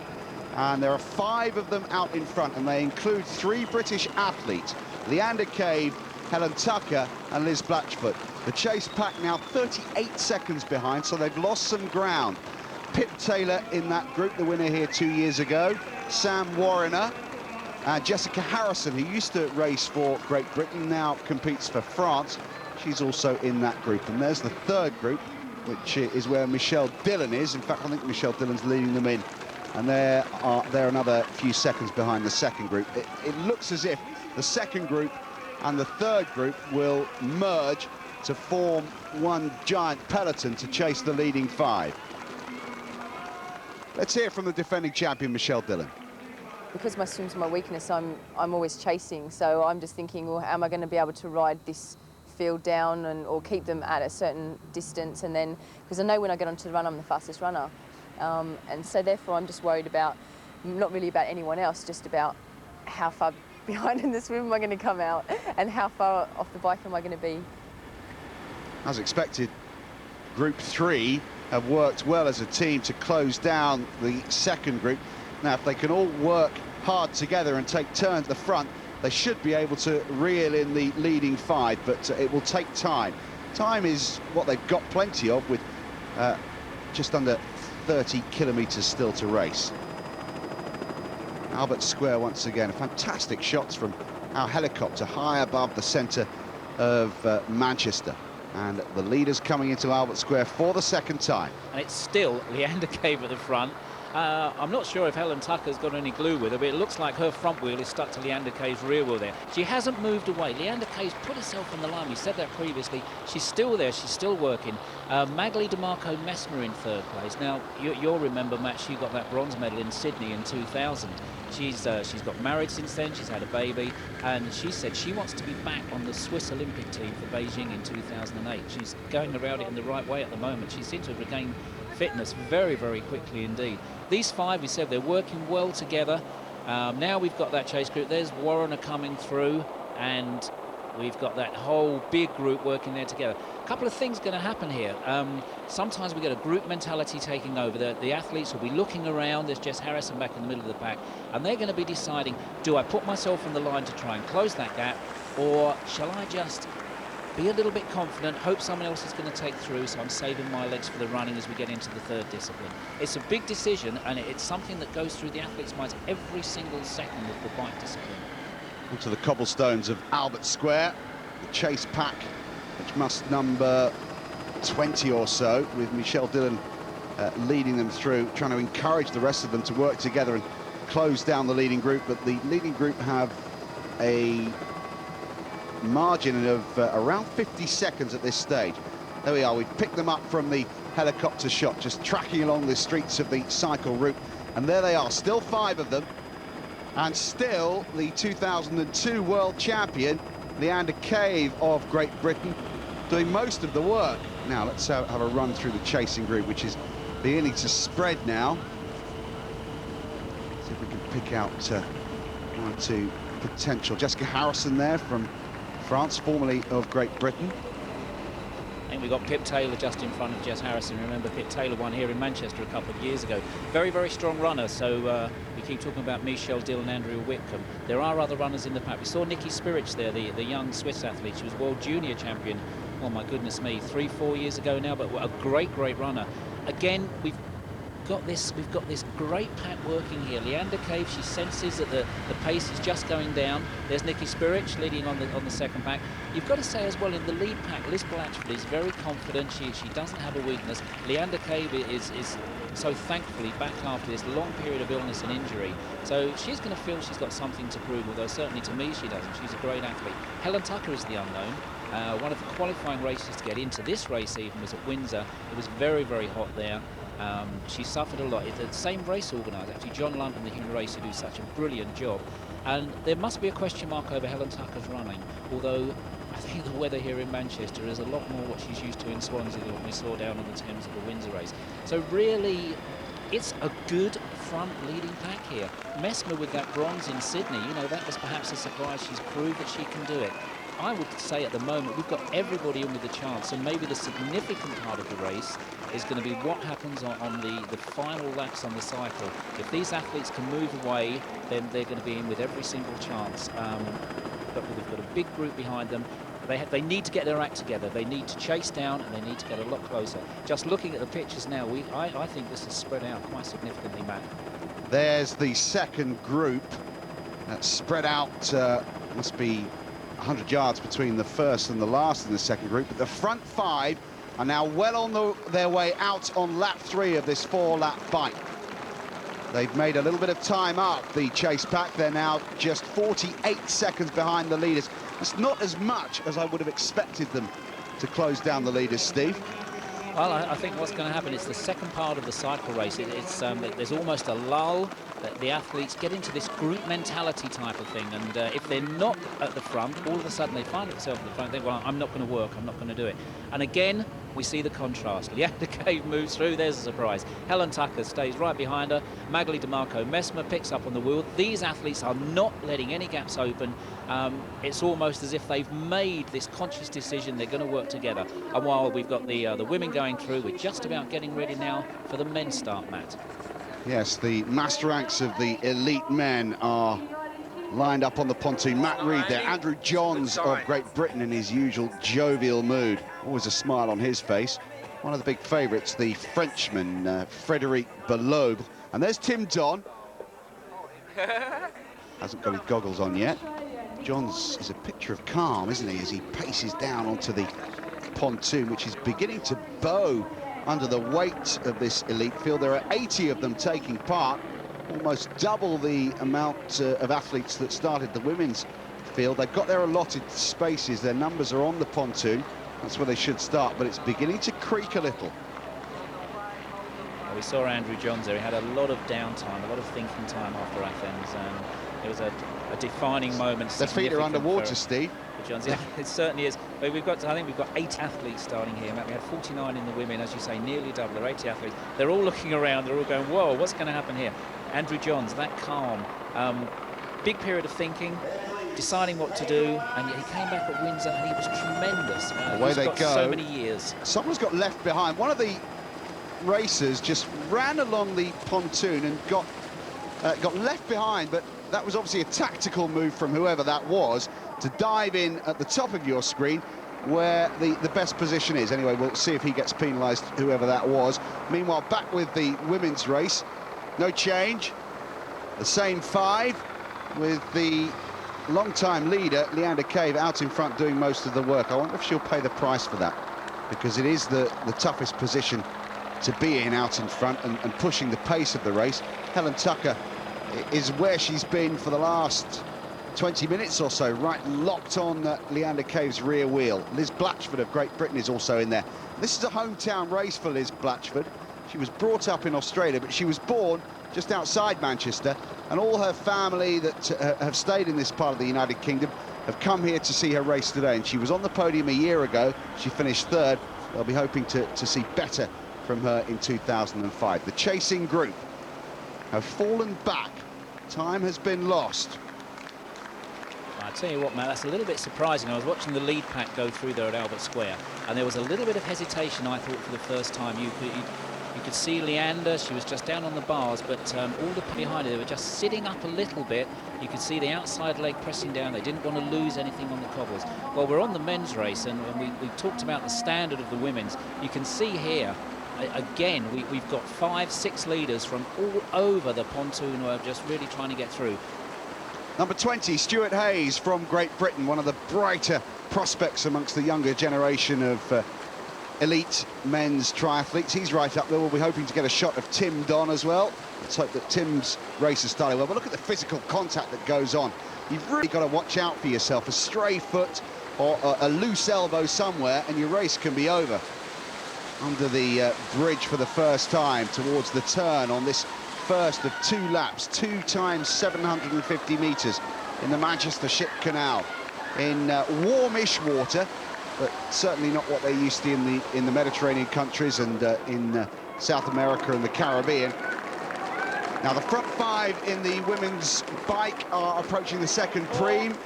Speaker 13: And there are 5 of them out in front, and they include 3 British athletes: Leander Cave, Helen Tucker and Liz Blatchford. The chase pack now 38 seconds behind, so they've lost some ground. Pip Taylor in that group, the winner here 2 years ago. Sam Warriner and Jessica Harrison, who used to race for Great Britain, now competes for France. She's also in that group. And there's the third group, which is where Michelle Dillon is. In fact, I think Michelle Dillon's leading them in. And they're another few seconds behind the second group. It looks as if the second group and the third group will merge to form one giant peloton to chase the leading 5. Let's hear from the defending champion, Michelle Dillon.
Speaker 9: Because my swim's my weakness, I'm always chasing, so I'm just thinking, well, am I going to be able to ride this field down or keep them at a certain distance? And then, because I know when I get onto the run, I'm the fastest runner. And so therefore I'm just worried about, not really about anyone else, just about how far behind in the swim am I going to come out and how far off the bike am I going to be.
Speaker 13: As expected, Group 3 have worked well as a team to close down the second group. Now, if they can all work hard together and take turns at the front, they should be able to reel in the leading 5, but it will take time. Time is what they've got plenty of, with just under 30 kilometres still to race. Albert Square once again, fantastic shots from our helicopter high above the centre of Manchester. And the leaders coming into Albert Square for the second time.
Speaker 14: And it's still Leander Cave at the front. I'm not sure if Helen Tucker's got any glue with her, but it looks like her front wheel is stuck to Leander Cave's rear wheel there. She hasn't moved away. Leander Cave's put herself on the line. We said that previously. She's still there. She's still working. Magali DeMarco Messmer in third place. Now, you'll remember, Matt, she got that bronze medal in Sydney in 2000. She's got married since then. She's had a baby, and she said she wants to be back on the Swiss Olympic team for Beijing in 2008. She's going around it in the right way at the moment. She seems to have regained fitness very, very quickly indeed. These 5, we said, they're working well together. Now we've got that chase group. There's Warriner coming through, and we've got that whole big group working there together. A couple of things going to happen here. Sometimes we get a group mentality taking over. The athletes will be looking around. There's Jess Harrison back in the middle of the pack, and they're going to be deciding, do I put myself on the line to try and close that gap, or shall I just be a little bit confident, hope someone else is going to take through, so I'm saving my legs for the running as we get into the third discipline. It's a big decision, and it's something that goes through the athletes' minds every single second of the bike discipline.
Speaker 13: Onto the cobblestones of Albert Square, the chase pack, which must number 20 or so, with Michelle Dillon leading them through, trying to encourage the rest of them to work together and close down the leading group. But the leading group have a margin of around 50 seconds at this stage. There we are, we've picked them up from the helicopter shot, just tracking along the streets of the cycle route, and there they are, still 5 of them, and still the 2002 world champion Leander Cave of Great Britain doing most of the work. Now let's have a run through the chasing group, which is beginning to spread now. See if we can pick out one or two potential. Jessica Harrison there from France, formerly of Great Britain.
Speaker 14: I think we've got Pip Taylor just in front of Jess Harrison. Remember, Pip Taylor won here in Manchester a couple of years ago. Very, very strong runner. So we keep talking about Michelle Dill and Andrea Whitcomb. There are other runners in the pack. We saw Nikki Spirich there, the young Swiss athlete. She was World Junior Champion, oh my goodness me, 3-4 years ago now, but a great, great runner. Again, we've got this great pack working here. Leander Cave, she senses that the pace is just going down. There's Nikki Spirich leading on the second pack. You've got to say as well, in the lead pack, Liz Blatchford is very confident. She doesn't have a weakness. Leander Cave is so thankfully back after this long period of illness and injury. So she's going to feel she's got something to prove, although certainly to me she doesn't. She's a great athlete. Helen Tucker is the unknown. One of the qualifying races to get into this race even was at Windsor. It was very, very hot there. She suffered a lot. It's the same race organiser, actually, John London, the human racer, who does such a brilliant job. And there must be a question mark over Helen Tucker's running, although I think the weather here in Manchester is a lot more what she's used to in Swansea than what we saw down on the Thames at the Windsor race. So really, it's a good front leading pack here. Messmer with that bronze in Sydney, you know, that was perhaps a surprise. She's proved that she can do it. I would say at the moment we've got everybody in with a chance, and maybe the significant part of the race is going to be what happens on the final laps on the cycle. If these athletes can move away, then they're going to be in with every single chance. But we've got a big group behind them. They need to get their act together. They need to chase down, and they need to get a lot closer. Just looking at the pictures now, I think this is spread out quite significantly, Matt.
Speaker 13: There's the second group. That's spread out, must be 100 yards between the first and the last in the second group. But the front five are now well on their way out on lap 3 of this 4-lap bike. They've made a little bit of time up, the chase pack. They're now just 48 seconds behind the leaders. It's not as much as I would have expected them to close down the leaders, Steve.
Speaker 14: Well, I think what's going to happen is the second part of the cycle race. There's almost a lull. The athletes get into this group mentality type of thing, and if they're not at the front, all of a sudden they find themselves at the front. They think, well, I'm not going to work. I'm not going to do it. And again, we see the contrast. Leander Cave moves through. There's a surprise. Helen Tucker stays right behind her. Magali DeMarco Messmer picks up on the wheel. These athletes are not letting any gaps open. It's almost as if they've made this conscious decision they're going to work together. And while we've got the women going through, we're just about getting ready now for the men's start, Matt.
Speaker 13: Yes, the master ranks of the elite men are lined up on the pontoon. Matt Reed there, Andrew Johns of Great Britain in his usual jovial mood. Always a smile on his face. One of the big favourites, the Frenchman, Frédéric Belobre. And there's Tim Don. Hasn't got his goggles on yet. Johns is a picture of calm, isn't he, as he paces down onto the pontoon, which is beginning to bow under the weight of this elite field. There are 80 of them taking part, almost double the amount of athletes that started the women's field. They've got their allotted spaces. Their numbers are on the pontoon. That's where they should start, but it's beginning to creak a little.
Speaker 14: Well, we saw Andrew Johns there. He had a lot of downtime, a lot of thinking time after Athens. It was a defining moment.
Speaker 13: Their feet are underwater, Steve.
Speaker 14: Johns. Yeah, it certainly is. But I think we've got 8 athletes starting here. We had 49 in the women, as you say, nearly double. There are 80 athletes. They're all looking around. They're all going, whoa, what's going to happen here? Andrew Johns, that calm. Big period of thinking, deciding what to do, and he came back at Windsor and he was tremendous.
Speaker 13: Away they go.
Speaker 14: So many years.
Speaker 13: Someone's got left behind. One of the racers just ran along the pontoon and got left behind, but that was obviously a tactical move from whoever that was to dive in at the top of your screen where the best position is. Anyway, we'll see if he gets penalised, whoever that was. Meanwhile, back with the women's race. No change. The same 5 with the long-time leader, Leander Cave, out in front doing most of the work. I wonder if she'll pay the price for that, because it is the toughest position to be in out in front and pushing the pace of the race. Helen Tucker is where she's been for the last 20 minutes or so, right locked on Leander Cave's rear wheel. Liz Blatchford of Great Britain is also in there. This is a hometown race for Liz Blatchford. She was brought up in Australia, but she was born just outside Manchester, and all her family that have stayed in this part of the United Kingdom have come here to see her race today. And she was on the podium a year ago. She finished 3rd. They'll be hoping to see better from her in 2005. The chasing group have fallen back. Time has been lost.
Speaker 14: I tell you what, Matt, that's a little bit surprising. I was watching the lead pack go through there at Albert Square, and there was a little bit of hesitation, I thought, for the first time. You could see Leander, she was just down on the bars, but all the behind her, they were just sitting up a little bit. You could see the outside leg pressing down. They didn't want to lose anything on the cobbles. Well, we're on the men's race, and we talked about the standard of the women's. You can see here, again, we've got 5, 6 leaders from all over the pontoon who are just really trying to get through.
Speaker 13: Number 20, Stuart Hayes from Great Britain, one of the brighter prospects amongst the younger generation of elite men's triathletes. He's right up there. We'll be hoping to get a shot of Tim Don as well. Let's hope that Tim's race has started well. But look at the physical contact that goes on. You've really got to watch out for yourself. A stray foot or a loose elbow somewhere and your race can be over. Under the bridge for the first time towards the turn on this first of 2 laps, 2 times 750 metres in the Manchester Ship Canal in warmish water, but certainly not what they're used to in the Mediterranean countries and in South America and the Caribbean. Now the front 5 in the women's bike are approaching the second preem,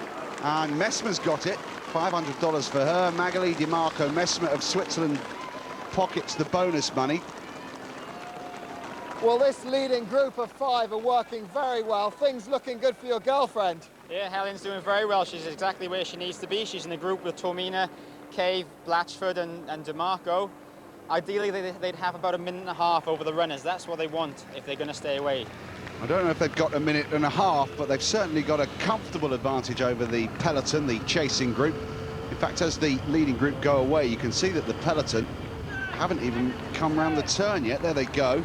Speaker 13: and Messmer's got it, $500 for her. Magali Di Marco Messmer of Switzerland pockets the bonus money.
Speaker 15: Well, this leading group of 5 are working very well. Things looking good for your girlfriend.
Speaker 12: Yeah, Helen's doing very well. She's exactly where she needs to be. She's in a group with Tormina, Cave, Blatchford and DeMarco. Ideally, they'd have about 1.5 minutes over the runners. That's what they want if they're going to stay away.
Speaker 13: I don't know if they've got 1.5 minutes, but they've certainly got a comfortable advantage over the peloton, the chasing group. In fact, as the leading group go away, you can see that the peloton haven't even come round the turn yet. There they go.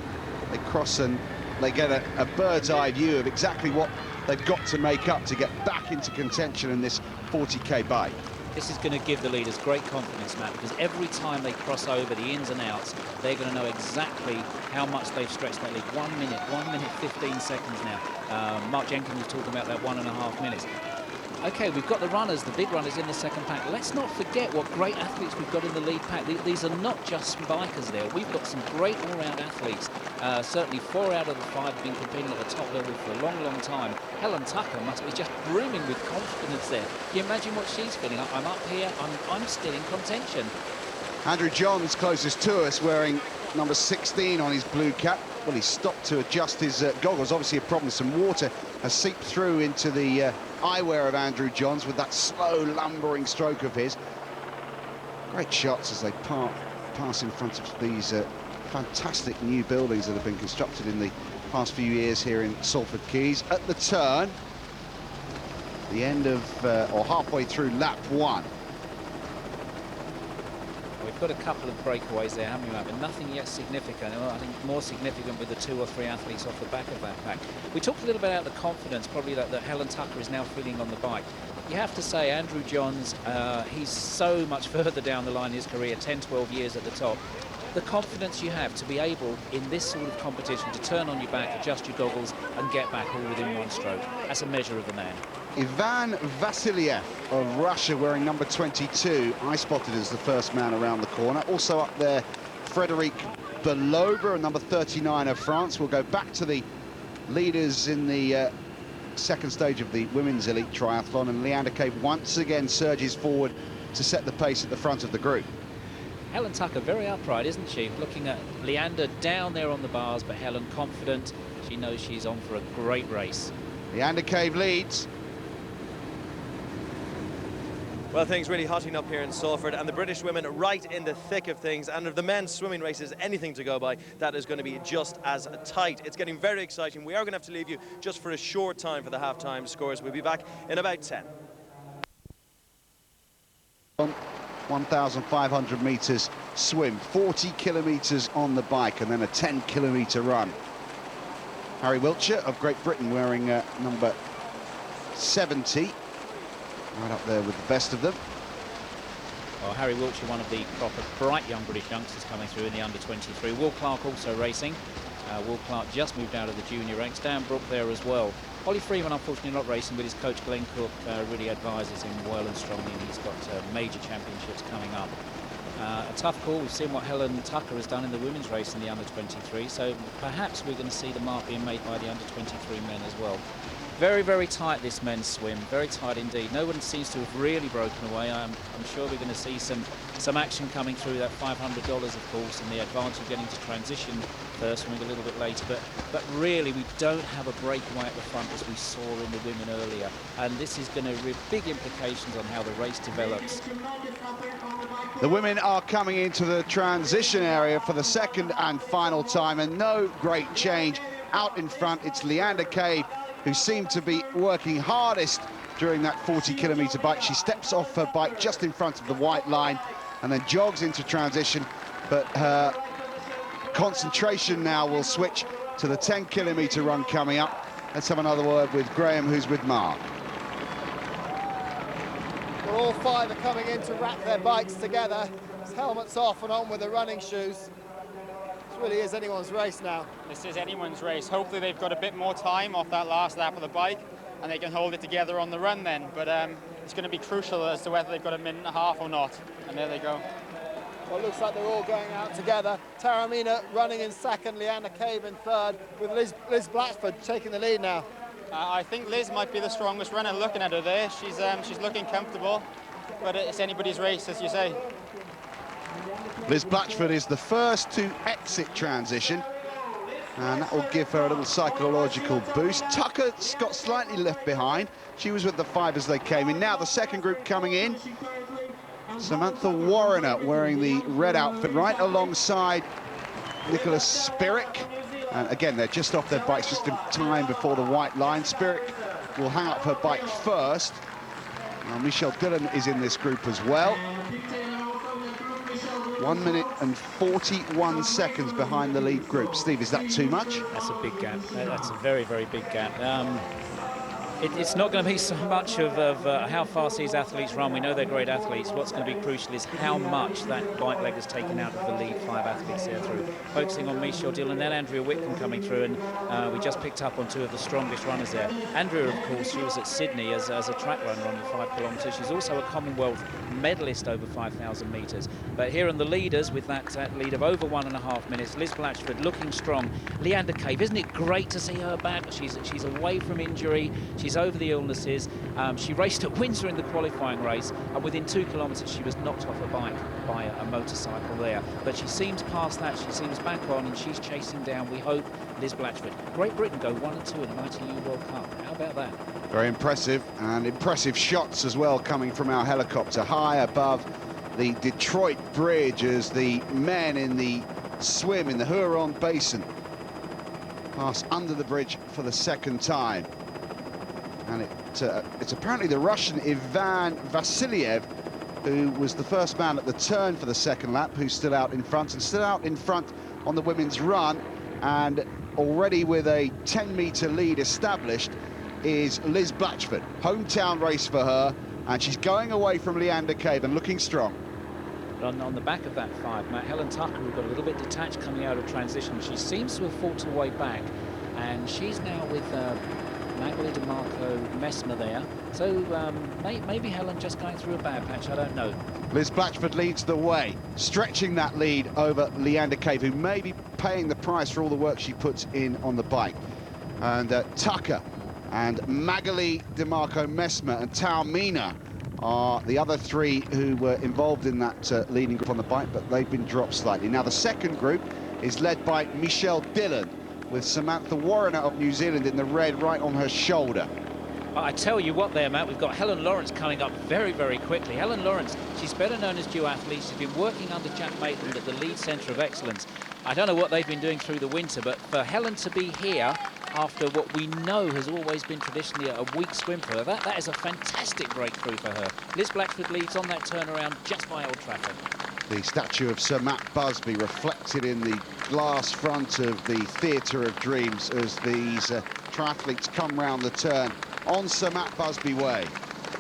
Speaker 13: They cross and they get a bird's eye view of exactly what they've got to make up to get back into contention in this 40k bike.
Speaker 14: This is going to give the leaders great confidence, Matt, because every time they cross over the ins and outs, they're going to know exactly how much they've stretched that lead. 1 minute, 1 minute 15 seconds now. Mark Jenkins was talking about that 1.5 minutes. OK, we've got the runners, the big runners in the second pack. Let's not forget what great athletes we've got in the lead pack. These are not just bikers there. We've got some great all-round athletes. Certainly 4 out of the 5 have been competing at the top level for a long, long time. Helen Tucker must be just brimming with confidence there. Can you imagine what she's feeling? I'm up here, I'm still in contention.
Speaker 13: Andrew Johns closest to us, wearing number 16 on his blue cap. Well, he stopped to adjust his goggles. Obviously a problem. Some water has seeped through into the eyewear of Andrew Johns with that slow, lumbering stroke of his. Great shots as they pass in front of these fantastic new buildings that have been constructed in the past few years here in Salford Quays. At the turn, the end of, or halfway through lap 1.
Speaker 14: We've got a couple of breakaways there, haven't we, Matt? But nothing yet significant. Well, I think more significant with the 2 or 3 athletes off the back of that pack. We talked a little bit about the confidence, probably that Helen Tucker is now feeling on the bike. You have to say, Andrew Johns, he's so much further down the line in his career, 10, 12 years at the top. The confidence you have to be able, in this sort of competition, to turn on your back, adjust your goggles, and get back all within 1 stroke. That's a measure of the man.
Speaker 13: Ivan Vasiliev of Russia, wearing number 22. I spotted as the first man around the corner. Also up there, Frédéric Belova, number 39 of France. We'll go back to the leaders in the second stage of the women's elite triathlon, and Leander Cave once again surges forward to set the pace at the front of the group.
Speaker 14: Helen Tucker very upright, isn't she? Looking at Leander down there on the bars, but Helen confident. She knows she's on for a great race.
Speaker 13: Leander Cave leads.
Speaker 16: Well, things really hotting up here in Salford, and the British women right in the thick of things. And if the men's swimming race is anything to go by, that is going to be just as tight. It's getting very exciting. We are going to have to leave you just for a short time for the half-time scores. We'll be back in about 10.
Speaker 13: 1,500 metres swim, 40 kilometres on the bike, and then a 10-kilometre run. Harry Wiltshire of Great Britain wearing number 70. Right up there with the best of them.
Speaker 14: Well, Harry Wiltshire, one of the proper bright young British youngsters coming through in the under-23. Will Clark also racing. Will Clark just moved out of the junior ranks. Dan Brook there as well. Ollie Freeman, unfortunately, not racing, but his coach Glenn Cook really advises him well and strongly, and he's got major championships coming up. A tough call. We've seen what Helen Tucker has done in the women's race in the under-23, so perhaps we're going to see the mark being made by the under-23 men as well. Very, very tight, this men's swim. Very tight indeed. No one seems to have really broken away. I'm sure we're going to see some action coming through. That $500, of course, and the advantage of getting to transition first, swimming a little bit later. But really, we don't have a breakaway at the front as we saw in the women earlier. And this is going to have big implications on how the race develops.
Speaker 13: The women are coming into the transition area for the second and final time, and no great change. Out in front, it's Leander Cave, who seemed to be working hardest during that 40-kilometre bike. She steps off her bike just in front of the white line and then jogs into transition, but her concentration now will switch to the 10-kilometre run coming up. Let's have another word with Graham, who's with Mark.
Speaker 15: Well, all five are coming in to wrap their bikes together. It's helmets off and on with the running shoes. This really is anyone's race now.
Speaker 12: This is anyone's race. Hopefully they've got a bit more time off that last lap of the bike and they can hold it together on the run then. But it's going to be crucial as to whether they've got a minute and a half or not. And there they go.
Speaker 15: Well, it looks like they're all going out together. Taramina running in second, Leander Cave in third, with Liz Blatchford taking the lead now.
Speaker 12: I think Liz might be the strongest runner. Looking at her there, she's looking comfortable, but it's anybody's race, as you say.
Speaker 13: Liz Blatchford is the first to exit transition, and that will give her a little psychological boost. Tucker's got slightly left behind. She was with the five as they came in. Now the second group coming in. Samantha Warriner wearing the red outfit right alongside Nicholas Spirik. And again, they're just off their bikes just in time before the white line. Spirik will hang up her bike first. Now, Michelle Dillon is in this group as well. 1 minute and 41 seconds behind the lead group. Steve, is that too much?
Speaker 14: That's a big gap. That's a very, very big gap. It's not going to be so much of how fast these athletes run. We know they're great athletes. What's going to be crucial is how much that bike leg has taken out of the lead five athletes here through. Focusing on Michelle Dillon and Andrea Whitcomb coming through, and we just picked up on two of the strongest runners there. Andrea, of course, she was at Sydney as a track runner on the 5 kilometres. She's also a Commonwealth medalist over 5,000 metres. But here in the leaders, with that lead of over 1.5 minutes, Liz Blatchford looking strong. Leander Cave, isn't it great to see her back? She's away from injury. She's over the illnesses. She raced at Windsor in the qualifying race, and within 2 kilometres she was knocked off her bike by a motorcycle there. But she seems past that, she seems back on, and she's chasing down, we hope, Liz Blatchford. Great Britain go 1 and 2 in an ITU World Cup. How about that?
Speaker 13: Very impressive, and impressive shots as well coming from our helicopter high above the Detroit Bridge as the men in the swim in the Huron Basin pass under the bridge for the second time. And it's apparently the Russian Ivan Vasiliev who was the first man at the turn for the second lap, who's still out in front, and still out in front on the women's run, and already with a 10-metre lead established is Liz Blatchford. Hometown race for her, and she's going away from Leander Cave and looking strong.
Speaker 14: On the back of that five, Matt, Helen Tucker, who got a little bit detached coming out of transition, she seems to have fought her way back, and she's now with Magali DeMarco Messmer there. So maybe Helen just going through a bad patch, I don't know.
Speaker 13: Liz Blatchford leads the way, stretching that lead over Leander Cave, who may be paying the price for all the work she puts in on the bike. And Tucker and Magali DeMarco Messmer and Taumina are the other three who were involved in that leading group on the bike, but they've been dropped slightly. Now the second group is led by Michelle Dillon, with Samantha Warriner of New Zealand in the red right on her shoulder.
Speaker 14: I tell you what there, Matt, we've got Helen Lawrence coming up very, very quickly. Helen Lawrence, she's better known as duathlete. She's been working under Jack Maitland at the Lead Centre of Excellence. I don't know what they've been doing through the winter, but for Helen to be here after what we know has always been traditionally a weak swim for her, that is a fantastic breakthrough for her. Liz Blatchford leads on that turnaround just by Old Trafford.
Speaker 13: The statue of Sir Matt Busby reflected in the glass front of the Theatre of Dreams as these triathletes come round the turn on Sir Matt Busby Way.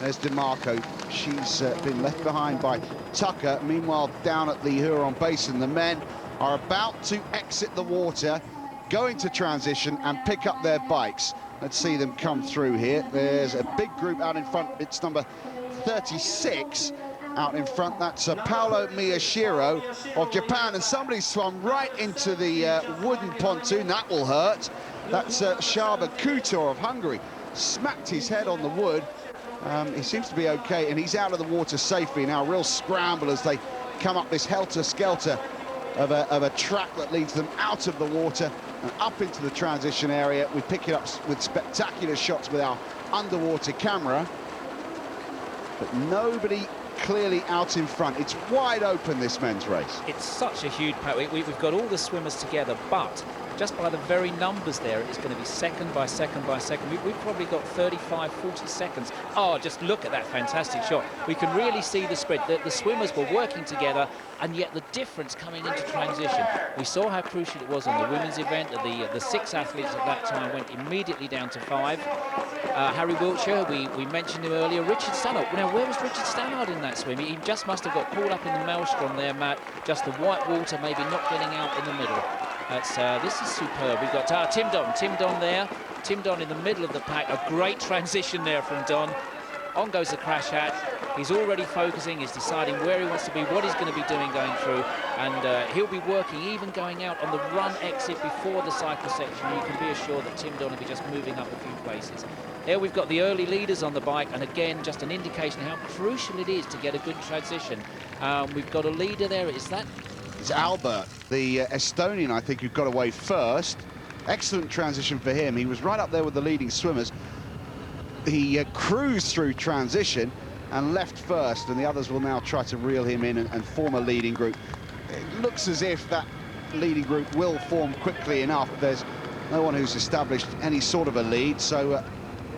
Speaker 13: There's DeMarco. She's been left behind by Tucker. Meanwhile, down at the Huron Basin, the men are about to exit the water, going to transition and pick up their bikes. Let's see them come through here. There's a big group out in front. It's number 36 out in front. That's Paolo Miyashiro of Japan, and somebody swum right into the wooden pontoon. That will hurt. That's Shaba Kutor of Hungary. smacked his head on the wood. He seems to be okay, and he's out of the water safely now. Real scramble as they come up this helter-skelter of a track that leads them out of the water and up into the transition area. We pick it up with spectacular shots with our underwater camera, but nobody clearly out in front. It's wide open, this men's race.
Speaker 14: It's such a huge pack. We've got all the swimmers together, but just by the very numbers there, it's going to be second by second by second. We've probably got 35, 40 seconds. Oh, just look at that fantastic shot. We can really see the spread. The swimmers were working together, and yet the difference coming into transition. We saw how crucial it was on the women's event. The 6 athletes at that time went immediately down to 5. Harry Wiltshire, we mentioned him earlier. Richard Stannard. Now, where was Richard Stannard in that swim? He just must have got caught up in the maelstrom there, Matt. Just the white water, maybe not getting out in the middle. This is superb. We've got Tim Don there. Tim Don in the middle of the pack. A great transition there from Don. On goes the crash hat. He's already focusing. He's deciding where he wants to be, what he's going to be doing going through. And he'll be working, even going out on the run exit before the cycle section. You can be assured that Tim Don will be just moving up a few places. There we've got the early leaders on the bike. And again, just an indication how crucial it is to get a good transition. We've got a leader there. Is that...
Speaker 13: It's Albert, the Estonian, I think, who got away first. Excellent transition for him. He was right up there with the leading swimmers. He cruised through transition and left first, and the others will now try to reel him in and form a leading group. It looks as if that leading group will form quickly enough. There's no one who's established any sort of a lead, so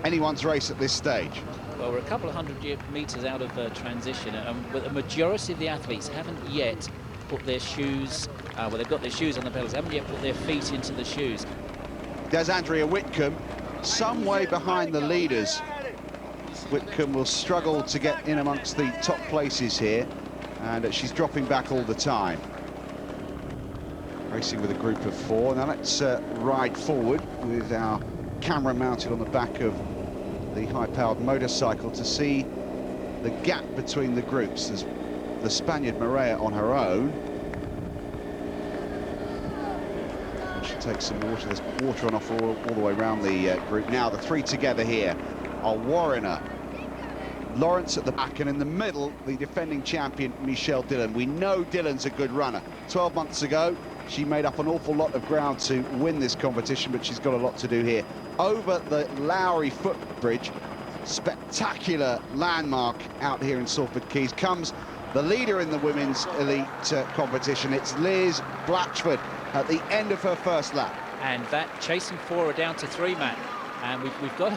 Speaker 13: anyone's race at this stage.
Speaker 14: Well, we're a couple of 100 metres out of transition, but the majority of the athletes haven't yet put their shoes, well, they've got their shoes on the pedals, haven't yet put their feet into the shoes.
Speaker 13: There's Andrea Whitcomb, some way behind the leaders. Whitcomb will struggle to get in amongst the top places here, and she's dropping back all the time. Racing with a group of 4. Now let's ride forward with our camera mounted on the back of the high-powered motorcycle to see the gap between the groups. There's the Spaniard Maria on her own. She takes some water. There's water on offer all the way around the group. Now the 3 together here are Warriner, Lawrence at the back, and in the middle, the defending champion, Michelle Dillon. We know Dillon's a good runner. 12 months ago, she made up an awful lot of ground to win this competition, but she's got a lot to do here. Over the Lowry footbridge, spectacular landmark out here in Salford Quays, comes the leader in the women's elite competition. It's Liz Blatchford at the end of her first lap.
Speaker 14: And that chasing 4 are down to 3, Matt. And we've got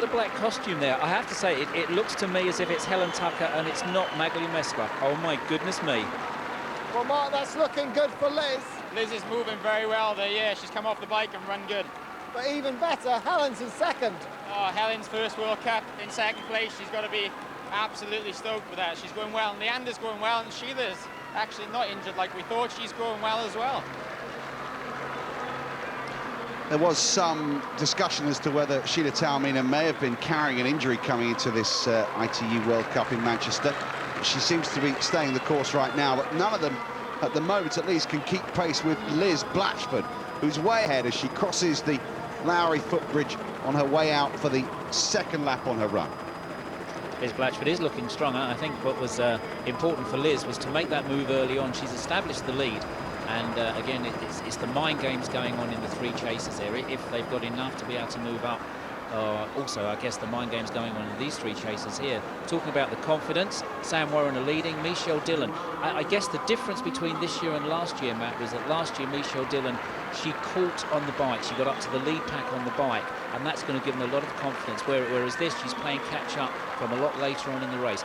Speaker 14: a black costume there. I have to say, it looks to me as if it's Helen Tucker and it's not Magali Mescla. Oh my goodness me.
Speaker 15: Well, Mark, that's looking good for Liz.
Speaker 12: Liz is moving very well there, yeah. She's come off the bike and run good.
Speaker 15: But even better, Helen's in second.
Speaker 12: Oh, Helen's first World Cup in second place. She's got to be absolutely stoked with that. She's going well, and Leander's going well, and Sheila's actually not injured like we thought. She's going well as well.
Speaker 13: There was some discussion as to whether Sheila Taormina may have been carrying an injury coming into this ITU World Cup in Manchester. She seems to be staying the course right now, but none of them, at the moment at least, can keep pace with Liz Blatchford, who's way ahead as she crosses the Lowry footbridge on her way out for the second lap on her run.
Speaker 14: Liz Blatchford is looking strong. I think what was important for Liz was to make that move early on. She's established the lead, and again, it's the mind games going on in the 3 chasers there. If they've got enough to be able to move up, also, I guess the mind games going on in these 3 chasers here. Talking about the confidence, Sam Warren are leading, Michelle Dillon. I guess the difference between this year and last year, Matt, was that last year Michelle Dillon, she caught on the bike. She got up to the lead pack on the bike, and that's going to give them a lot of confidence, whereas this, she's playing catch-up from a lot later on in the race.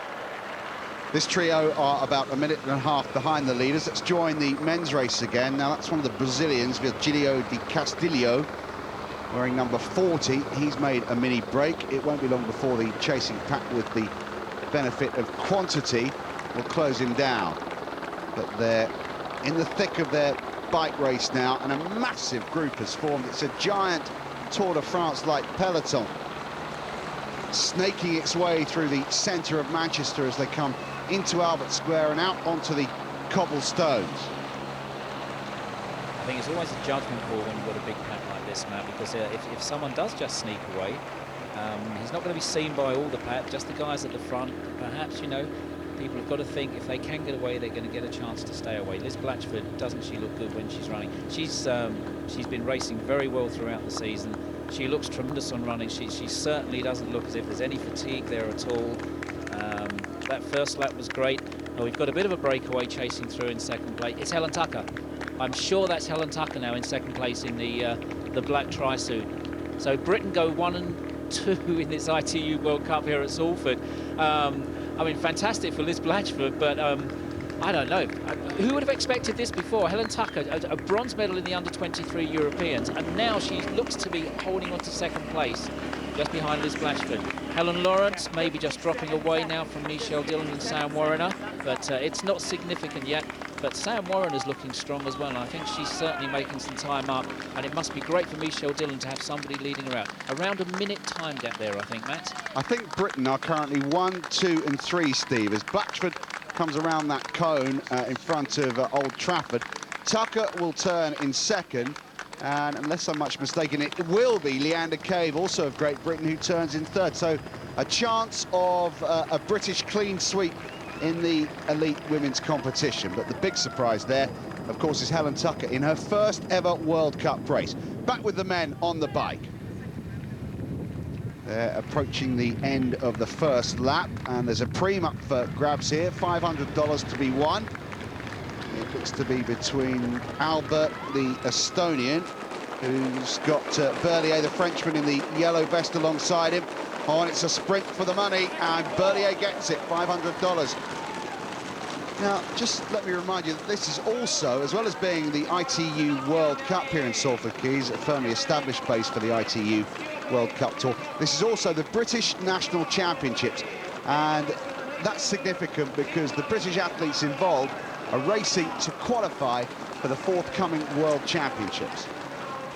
Speaker 13: This trio are about a minute and a half behind the leaders. Let's join the men's race again. Now, that's one of the Brazilians, Virgilio de Castilho, wearing number 40. He's made a mini break. It won't be long before the chasing pack, with the benefit of quantity, will close him down. But they're in the thick of their bike race now, and a massive group has formed. It's a giant Tour de France-like peloton, snaking its way through the centre of Manchester as they come into Albert Square and out onto the cobblestones.
Speaker 14: think it's always a judgment call when you've got a big pack like this, Matt, because if someone does just sneak away, he's not going to be seen by all the pack, just the guys at the front. Perhaps, you know, people have got to think if they can get away, they're going to get a chance to stay away. Liz Blatchford, doesn't she look good when she's running? She's been racing very well throughout the season. She looks tremendous on running. She certainly doesn't look as if there's any fatigue there at all. That first lap was great. Oh, we've got a bit of a breakaway chasing through in second place. It's Helen Tucker. I'm sure that's Helen Tucker now in second place in the black tri-suit. So Britain go 1 and 2 in this ITU World Cup here at Salford. I mean, fantastic for Liz Blatchford, but I don't know. Who would have expected this before? Helen Tucker, a bronze medal in the under-23 Europeans, and now she looks to be holding on to second place, just behind Liz Blatchford. Helen Lawrence maybe just dropping away now from Michelle Dillon and Sam Warriner, but it's not significant yet. But Sam Warriner's looking strong as well, and I think she's certainly making some time up, and it must be great for Michelle Dillon to have somebody leading her out. Around a minute time gap there, I think, Matt.
Speaker 13: I think Britain are currently 1, 2 and 3, Steve, as Blatchford comes around that cone in front of Old Trafford. Tucker will turn in second, and unless I'm much mistaken, it will be Leander Cave, also of Great Britain, who turns in third. So a chance of a British clean sweep in the elite women's competition. But the big surprise there, of course, is Helen Tucker in her first ever World Cup race. Back with the men on the bike. They're approaching the end of the first lap, and there's a preem up for grabs here, $500 to be won. It looks to be between Albert, the Estonian, who's got Berlier, the Frenchman, in the yellow vest alongside him. Oh, and it's a sprint for the money, and Berlier gets it, $500. Now, just let me remind you that this is also, as well as being the ITU World Cup here in Salford Quays, a firmly established base for the ITU World Cup Tour, this is also the British National Championships, and that's significant because the British athletes involved are racing to qualify for the forthcoming World Championships.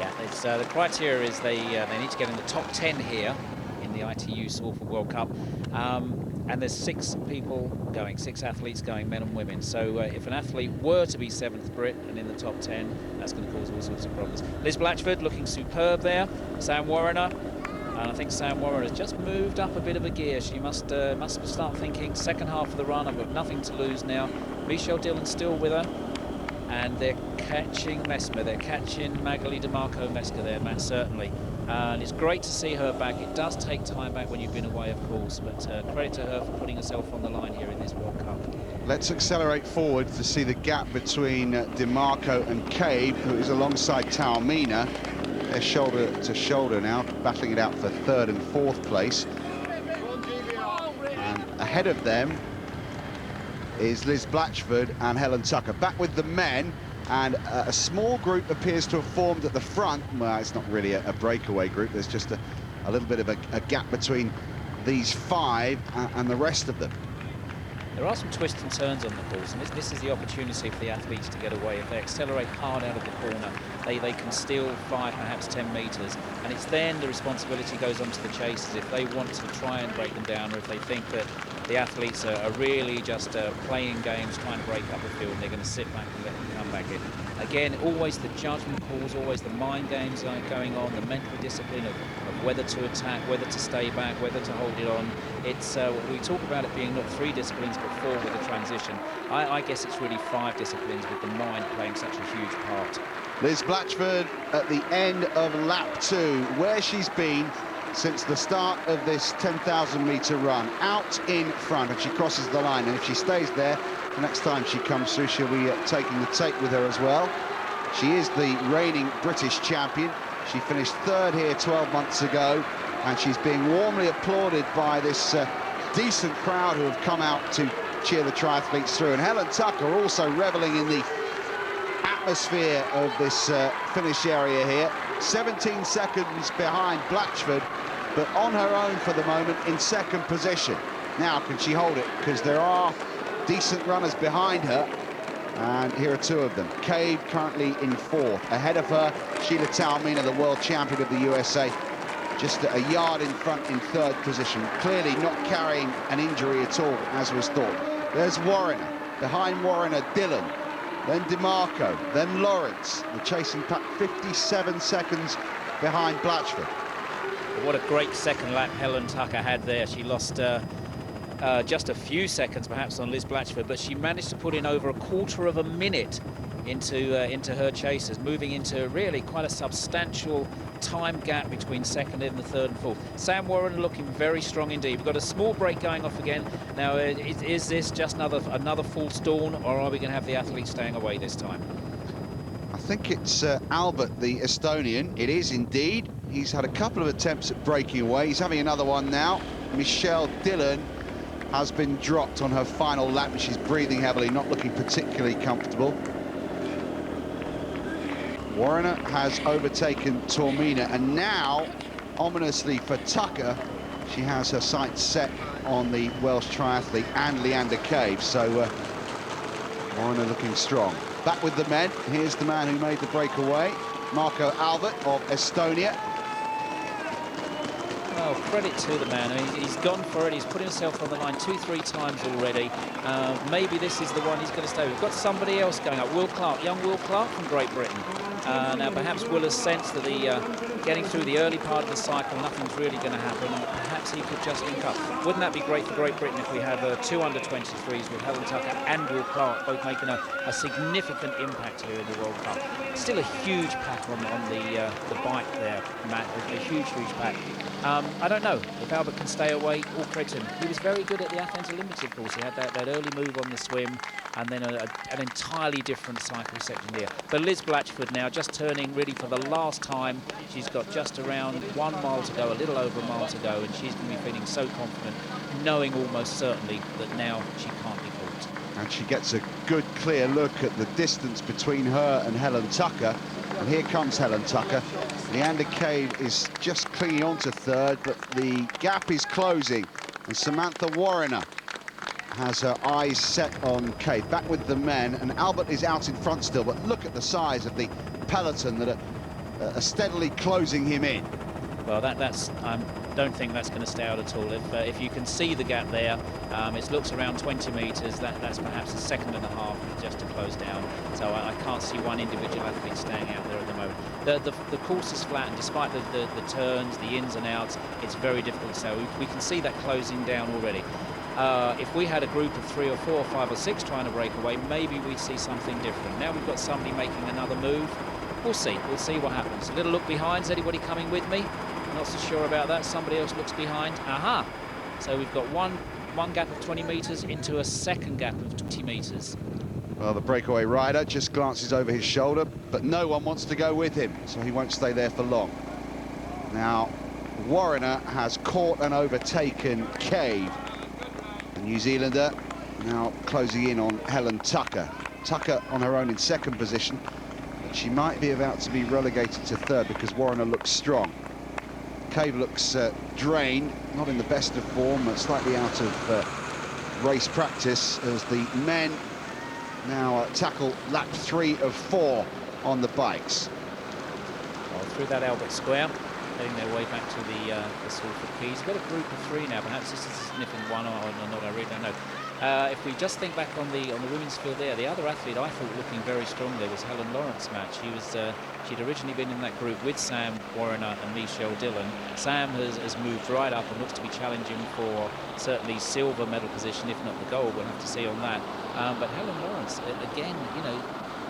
Speaker 14: Yeah, it's, the criteria is they need to get in the top 10 here in the ITU Salford World Cup, and there's 6 people going, 6 athletes going, men and women. So if an athlete were to be 7th Brit and in the top 10, that's going to cause all sorts of problems. Liz Blatchford looking superb there. Sam Warriner, and I think Sam Warriner has just moved up a bit of a gear. She must start thinking second half of the run, I've got nothing to lose now. Michelle Dillon still with her, and they're catching Mesmer, they're catching Magali DeMarco-Mesca there, Matt, certainly. And it's great to see her back. It does take time back when you've been away, of course, but credit to her for putting herself on the line here in this World Cup.
Speaker 13: Let's accelerate forward to see the gap between DeMarco and Cave, who is alongside Taormina. They're shoulder to shoulder now, battling it out for 3rd and 4th place. And ahead of them is Liz Blatchford and Helen Tucker. Back with the men, and a small group appears to have formed at the front. Well, it's not really a breakaway group. There's just a little bit of a gap between these 5 and the rest of them.
Speaker 14: There are some twists and turns on the course, and this is the opportunity for the athletes to get away. If they accelerate hard out of the corner, they can steal 5, perhaps 10 metres, and it's then the responsibility goes on to the chasers if they want to try and break them down, or if they think that the athletes are really just playing games, trying to break up the field, and they're going to sit back and let them come back in. Again, always the judgment calls, always the mind games going on, the mental discipline of whether to attack, whether to stay back, whether to hold it on. It's we talk about it being not 3 disciplines but 4 with the transition. I guess it's really 5 disciplines with the mind playing such a huge part.
Speaker 13: Liz Blatchford at the end of lap 2, where she's been since the start of this 10,000-metre run, out in front, and she crosses the line, and if she stays there, the next time she comes through, she'll be taking the tape with her as well. She is the reigning British champion. She finished 3rd here 12 months ago, and she's being warmly applauded by this decent crowd who have come out to cheer the triathletes through. And Helen Tucker also reveling in the atmosphere of this finish area here. 17 seconds behind Blatchford, but on her own for the moment in 2nd position. Now, can she hold it? Because there are decent runners behind her, and here are 2 of them. Cave currently in 4th. Ahead of her, Sheila Taormina, the world champion of the USA, just a yard in front in 3rd position. Clearly not carrying an injury at all, as was thought. There's Warriner. Behind Warriner, Dillon. then DeMarco, then Lawrence. The chasing pack 57 seconds behind Blatchford.
Speaker 14: What a great second lap Helen Tucker had there. She lost just a few seconds perhaps on Liz Blatchford, but she managed to put in over a quarter of a minute into her chasers, moving into really quite a substantial time gap between second and the third and fourth. Sam Warren looking very strong indeed. We've got a small break going off again. Now, is this just another false dawn, or are we going to have the athletes staying away this time?
Speaker 13: I think it's Albert, the Estonian. It is indeed. He's had a couple of attempts at breaking away. He's having another one now. Michelle Dillon has been dropped on her final lap, and she's breathing heavily, not looking particularly comfortable. Warrener has overtaken Tormina, and now, ominously for Tucker, she has her sights set on the Welsh triathlete and Leander Cave, so Warrener looking strong. Back with the men, here's the man who made the breakaway, Marco Albert of Estonia.
Speaker 14: Well, credit to the man. I mean, he's gone for it. He's put himself on the line 2-3 times already. Maybe this is the one he's going to stay with. We've got somebody else going up. Will Clark, young Will Clark from Great Britain. Now, perhaps Will has sensed that getting through the early part of the cycle, nothing's really going to happen, and perhaps he could just link up. Wouldn't that be great for Great Britain if we have two under-23s with Helen Tucker and Will Clark both making a significant impact here in the World Cup? Still a huge pack on the bike there, Matt, a huge pack. I don't know if Albert can stay away. All credit to him. He was very good at the Athens Olympics, of course. He had that early move on the swim, and then an entirely different cycle section here. But Liz Blatchford now just turning really for the last time. She's got just around 1 mile to go, a little over a mile to go, and she's going to be feeling so confident, knowing almost certainly that now she can't be caught.
Speaker 13: And she gets a good, clear look at the distance between her and Helen Tucker. And here comes Helen Tucker. Leander Cave is just clinging on to third, but the gap is closing. And Samantha Warrener has her eyes set on Cave. Back with the men, and Albert is out in front still, but look at the size of the peloton that are steadily closing him in.
Speaker 14: Well, that's don't think that's going to stay out at all. If you can see the gap there, it looks around 20 metres. That's perhaps a second and a half just to close down. So I can't see one individual athlete staying out there at the moment. The course is flat, and despite the turns, the ins and outs, it's very difficult to say. We can see that closing down already. If we had a group of 3 or 4 or 5 or 6 trying to break away, maybe we'd see something different. Now we've got somebody making another move. We'll see what happens. A little look behind. Is anybody coming with me? Not so sure about that. Somebody else looks behind. Aha! So we've got one gap of 20 metres into a second gap of 20 metres.
Speaker 13: Well, the breakaway rider just glances over his shoulder, but no one wants to go with him, so he won't stay there for long. Now, Warrener has caught and overtaken Cave. The New Zealander now closing in on Helen Tucker. Tucker on her own in second position. She might be about to be relegated to third because Warrener looks strong. Cave looks drained, not in the best of form, slightly out of race practice as the men now tackle lap 3 of 4 on the bikes.
Speaker 14: Well, through that Albert Square, heading their way back to the Salford Quays. We've got a group of 3 now. Perhaps this is a significant one or not, I really don't know. If we just think back on the women's field there, the other athlete I thought looking very strong there was Helen Lawrence, Matt. She'd originally been in that group with Sam Warrener and Michelle Dillon. Sam has moved right up and looks to be challenging for certainly silver medal position, if not the gold. We'll have to see on that. But Helen Lawrence, again, you know,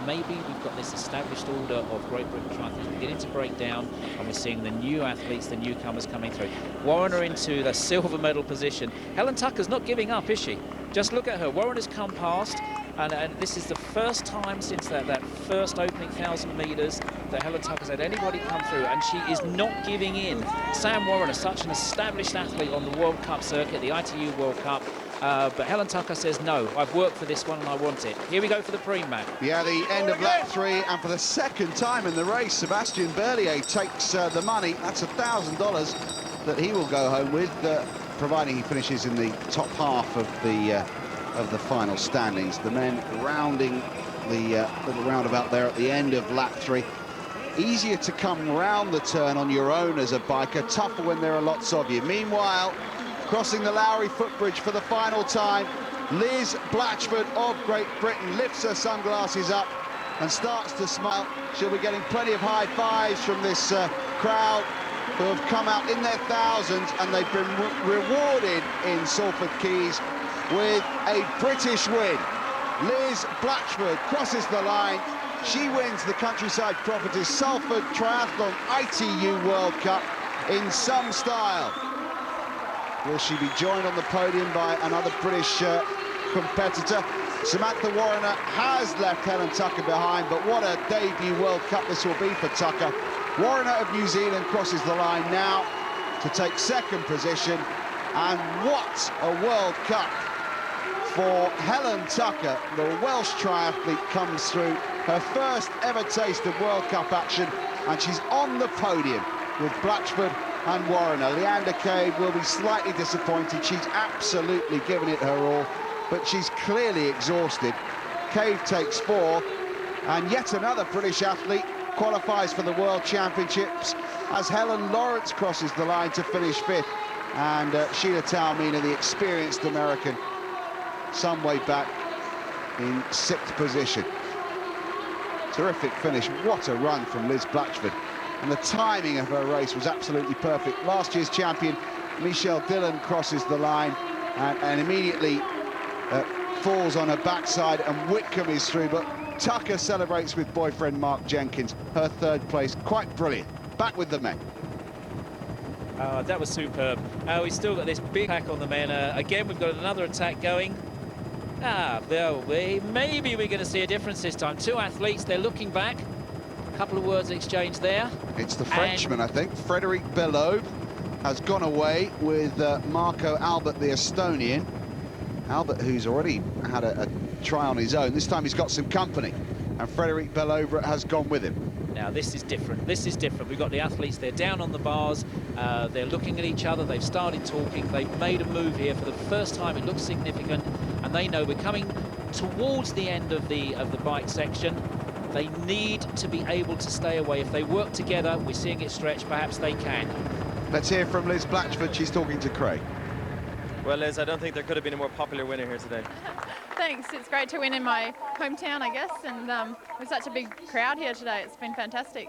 Speaker 14: maybe we've got this established order of Great Britain triathletes beginning to break down, and we're seeing the new athletes, the newcomers coming through. Warrener into the silver medal position. Helen Tucker's not giving up, is she? Just look at her. Warrener's come past, and this is the first time since that first opening 1,000 metres that Helen Tucker's had anybody come through, and she is not giving in. Sam Warrener, such an established athlete on the World Cup circuit, the ITU World Cup, but Helen Tucker says, no, I've worked for this one and I want it. Here we go for the pre-match.
Speaker 13: Yeah, the end of lap 3, and for the second time in the race, Sebastian Berlier takes the money. That's $1,000 that he will go home with, providing he finishes in the top half of the final standings. The men rounding the little roundabout there at the end of lap 3. Easier to come round the turn on your own as a biker, tougher when there are lots of you. Meanwhile, crossing the Lowry footbridge for the final time, Liz Blatchford of Great Britain lifts her sunglasses up and starts to smile. She'll be getting plenty of high fives from this crowd who have come out in their thousands, and they've been rewarded in Salford Quays with a British win. Liz Blatchford crosses the line. She wins the Countryside Properties Salford Triathlon ITU World Cup in some style. Will she be joined on the podium by another British competitor? Samantha Warriner has left Helen Tucker behind, but what a debut World Cup this will be for Tucker. Warriner of New Zealand crosses the line now to take second position, and what a World Cup for Helen Tucker. The Welsh triathlete comes through, her first ever taste of World Cup action, and she's on the podium with Blatchford and Warriner. Leander Cave will be slightly disappointed. She's absolutely given it her all, but she's clearly exhausted. Cave takes 4, and yet another British athlete qualifies for the World Championships as Helen Lawrence crosses the line to finish 5th, and Sheila Taormina, the experienced American, some way back in 6th position. Terrific finish. What a run from Liz Blatchford, and the timing of her race was absolutely perfect. Last year's champion Michelle Dillon crosses the line and immediately falls on her backside, and Whitcomb is through, but Tucker celebrates with boyfriend Mark Jenkins, her 3rd place. Quite brilliant. Back with the men.
Speaker 14: That was superb. We've still got this big pack on the men. Again, we've got another attack going. Well, maybe we're going to see a difference this time. 2 athletes, they're looking back. A couple of words exchanged there.
Speaker 13: It's the Frenchman, I think. Frédéric Belobe has gone away with Marco Albert, the Estonian. Albert, who's already had a try on his own. This time he's got some company, and Frédéric Belobe has gone with him.
Speaker 14: Now, this is different. This is different. We've got the athletes, they're down on the bars, they're looking at each other, they've started talking, they've made a move here for the first time. It looks significant, and they know we're coming towards the end of the bike section. They need to be able to stay away. If they work together, we're seeing it stretch, perhaps they can.
Speaker 13: Let's hear from Liz Blatchford. She's talking to Craig.
Speaker 16: Well, Liz, I don't think there could have been a more popular winner here today.
Speaker 10: Thanks, it's great to win in my hometown, I guess, and with such a big crowd here today, it's been fantastic.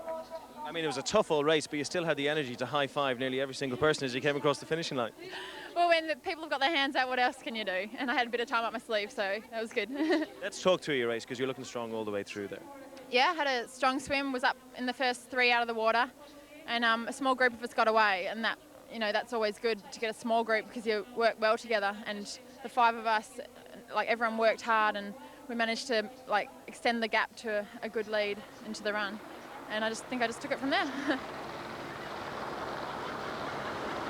Speaker 16: I mean, it was a tough old race, but you still had the energy to high-five nearly every single person as you came across the finishing line.
Speaker 10: Well, when the people have got their hands out, what else can you do? And I had a bit of time up my sleeve, so that was good.
Speaker 16: Let's talk through your race, because you're looking strong all the way through there.
Speaker 10: Yeah, I had a strong swim, was up in the first 3 out of the water, and a small group of us got away, and that, you know, that's always good to get a small group because you work well together, and the 5 of us, like, everyone worked hard, and we managed to, like, extend the gap to a good lead into the run, and I just think I just took it from there.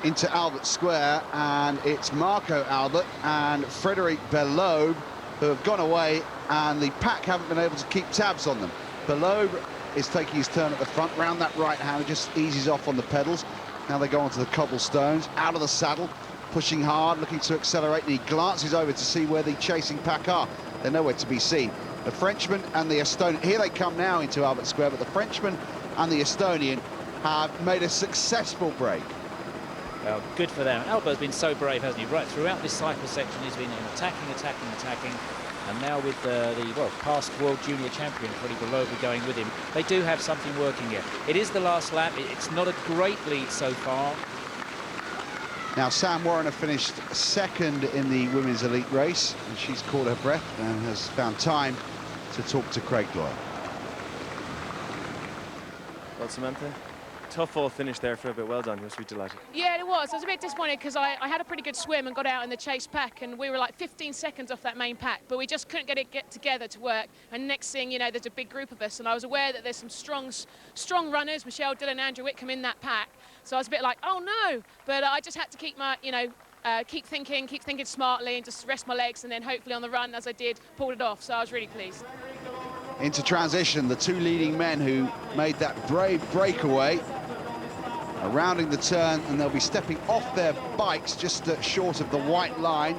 Speaker 13: Into Albert Square, and it's Marco Albert and Frédéric Belobe who have gone away, and the pack haven't been able to keep tabs on them. Belobe is taking his turn at the front, round that right hand, just eases off on the pedals. Now they go onto the cobblestones, out of the saddle, pushing hard, looking to accelerate, and he glances over to see where the chasing pack are. They're nowhere to be seen. The Frenchman and the Estonian, here they come now into Albert Square, but the Frenchman and the Estonian have made a successful break.
Speaker 14: Well, good for them. Albert's been so brave, hasn't he? Right throughout this cycle section, he's been attacking. And now with the past World Junior Champion, Freddie Belobe, going with him. They do have something working here. It is the last lap. It's not a great lead so far.
Speaker 13: Now, Sam Warriner finished 2nd in the women's elite race, and she's caught her breath and has found time to talk to Craig Doyle.
Speaker 16: Well, Samantha, tough all finish there for a bit. Well done. You must be delighted.
Speaker 17: Yeah, it was. I was a bit disappointed because I had a pretty good swim and got out in the chase pack, and we were like 15 seconds off that main pack, but we just couldn't get together to work. And next thing you know, there's a big group of us, and I was aware that there's some strong runners, Michelle Dillon, Andrew Whitcomb, in that pack. So I was a bit like, oh no, but I just had to keep my, keep thinking smartly, and just rest my legs, and then hopefully on the run, as I did, pulled it off. So I was really pleased.
Speaker 13: Into transition, the 2 leading men who made that brave breakaway are rounding the turn, and they'll be stepping off their bikes just short of the white line.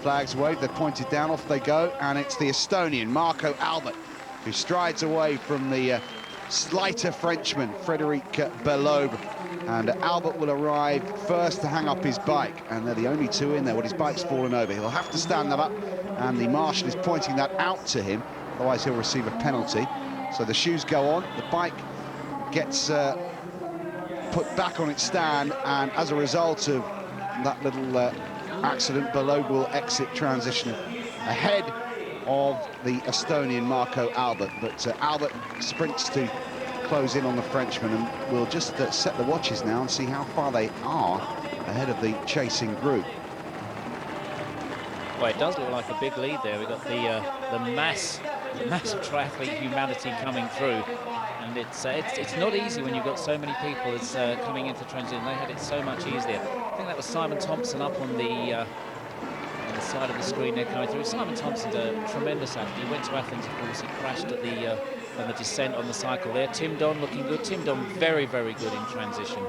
Speaker 13: Flags waved, they're pointed down, off they go, and it's the Estonian, Marco Albert, who strides away from the slighter Frenchman, Frédéric Belobe. And Albert will arrive first to hang up his bike, and they're the only two in there. Well, his bike's fallen over. He'll have to stand that up, and the marshal is pointing that out to him, otherwise he'll receive a penalty. So the shoes go on, the bike gets put back on its stand, and as a result of that little accident, Belobe will exit transition ahead of the Estonian Marco Albert. But Albert sprints to close in on the Frenchman, and we'll just set the watches now and see how far they are ahead of the chasing group.
Speaker 14: Well, it does look like a big lead there. We've got the mass of triathlete humanity coming through, and it's not easy when you've got so many people as coming into transition. They had it so much easier. I think that was Simon Thompson up on the side of the screen there coming through. Simon Thompson's a tremendous athlete. He went to Athens, of course. He crashed at on the descent on the cycle there. Tim Don looking good. Tim Don very, very good in transition.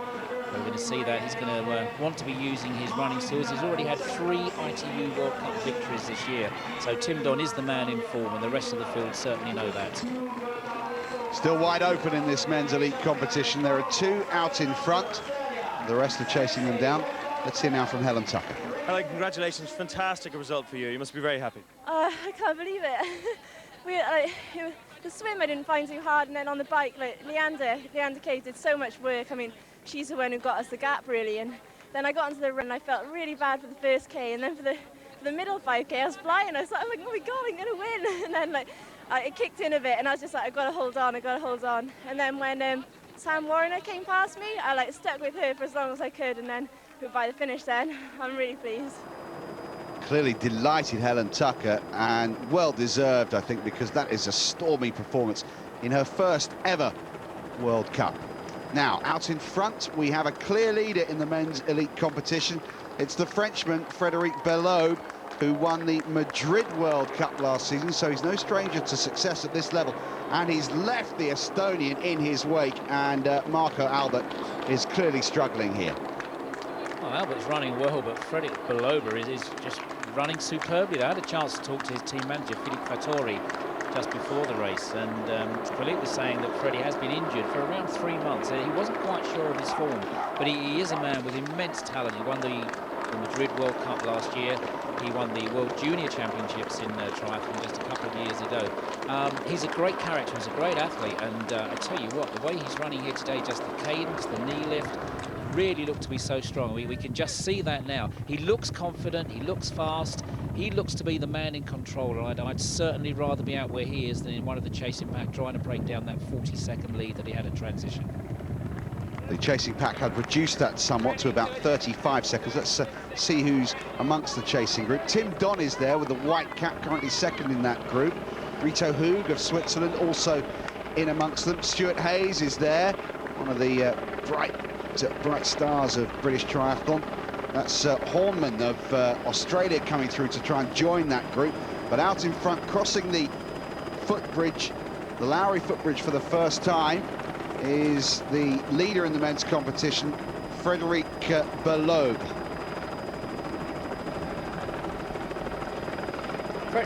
Speaker 14: We're going to see that. He's going to want to be using his running skills. He's already had 3 ITU World Cup victories this year. So Tim Don is the man in form, and the rest of the field certainly know that.
Speaker 13: Still wide open in this men's elite competition. There are 2 out in front. The rest are chasing them down. Let's hear now from Helen Tucker.
Speaker 16: Helen, congratulations. Fantastic result for you. You must be very happy.
Speaker 8: I can't believe it. The swim I didn't find too hard, and then on the bike, Leander Cave did so much work. I mean, she's the one who got us the gap, really. And then I got onto the run, and I felt really bad for the first K, and then for the middle 5K, I was flying. I was like, oh my God, I'm going to win. And then it kicked in a bit, and I was just like, I've got to hold on. And then when Sam Warner came past me, I stuck with her for as long as I could, and then by the finish then, I'm really pleased.
Speaker 13: Clearly delighted, Helen Tucker, and well-deserved, I think, because that is a stormy performance in her first ever World Cup. Now, out in front, we have a clear leader in the men's elite competition. It's the Frenchman, Frédéric Belobe, who won the Madrid World Cup last season, so he's no stranger to success at this level. And he's left the Estonian in his wake, and Marco Albert is clearly struggling here.
Speaker 14: Well, Albert's running well, but Frédéric Belobe is just running superbly. I had a chance to talk to his team manager, Philippe Fattori, just before the race, and Philippe was saying that Freddie has been injured for around 3 months. He wasn't quite sure of his form, but he is a man with immense talent. He won the Madrid World Cup last year. He won the World Junior Championships in triathlon just a couple of years ago. He's a great character, he's a great athlete, and I tell you what, the way he's running here today, just the cadence, the knee lift, really look to be so strong. We can just see that now. He looks confident, he looks fast, he looks to be the man in control, and I'd certainly rather be out where he is than in one of the chasing pack trying to break down that 40-second lead that he had at transition.
Speaker 13: The chasing pack had reduced that somewhat to about 35 seconds. Let's see who's amongst the chasing group. Tim Don is there with the white cap, currently second in that group. Rito Hoog of Switzerland also in amongst them. Stuart Hayes is there, one of the bright stars of British triathlon. That's Hornman of Australia coming through to try and join that group. But out in front, crossing the footbridge, the Lowry footbridge for the first time, is the leader in the men's competition, Frédéric Belobe.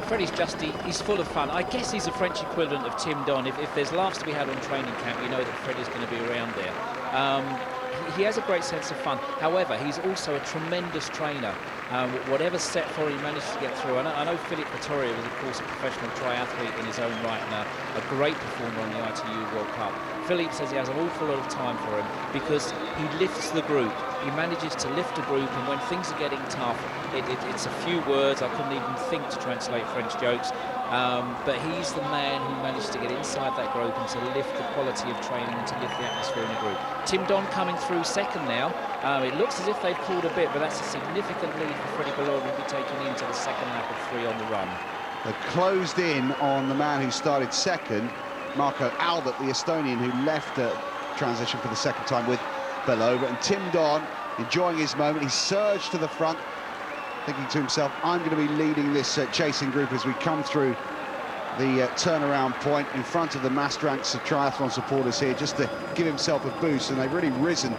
Speaker 14: Freddie's he's full of fun. I guess he's a French equivalent of Tim Don. If there's laughs to be had on training camp, you know that Freddie's going to be around there. He has a great sense of fun. However, he's also a tremendous trainer. Whatever set for he managed to get through. I know Philippe Fattori was, of course, a professional triathlete in his own right and a great performer on the ITU World Cup. Philippe says he has an awful lot of time for him because he lifts the group. He manages to lift a group, and when things are getting tough, it's a few words. I couldn't even think to translate French jokes. But he's the man who managed to get inside that group and to lift the quality of training and to lift the atmosphere in the group. Tim Don coming through second now. It looks as if they've pulled a bit, but that's a significant lead for Freddie Belobe, who'll be taken into the second lap of 3 on the run.
Speaker 13: They've closed in on the man who started second, Marco Albert, the Estonian, who left transition for the second time with Belobe. And Tim Don enjoying his moment. He surged to the front, thinking to himself, I'm going to be leading this chasing group as we come through the turnaround point in front of the massed ranks of triathlon supporters here, just to give himself a boost. And they've really risen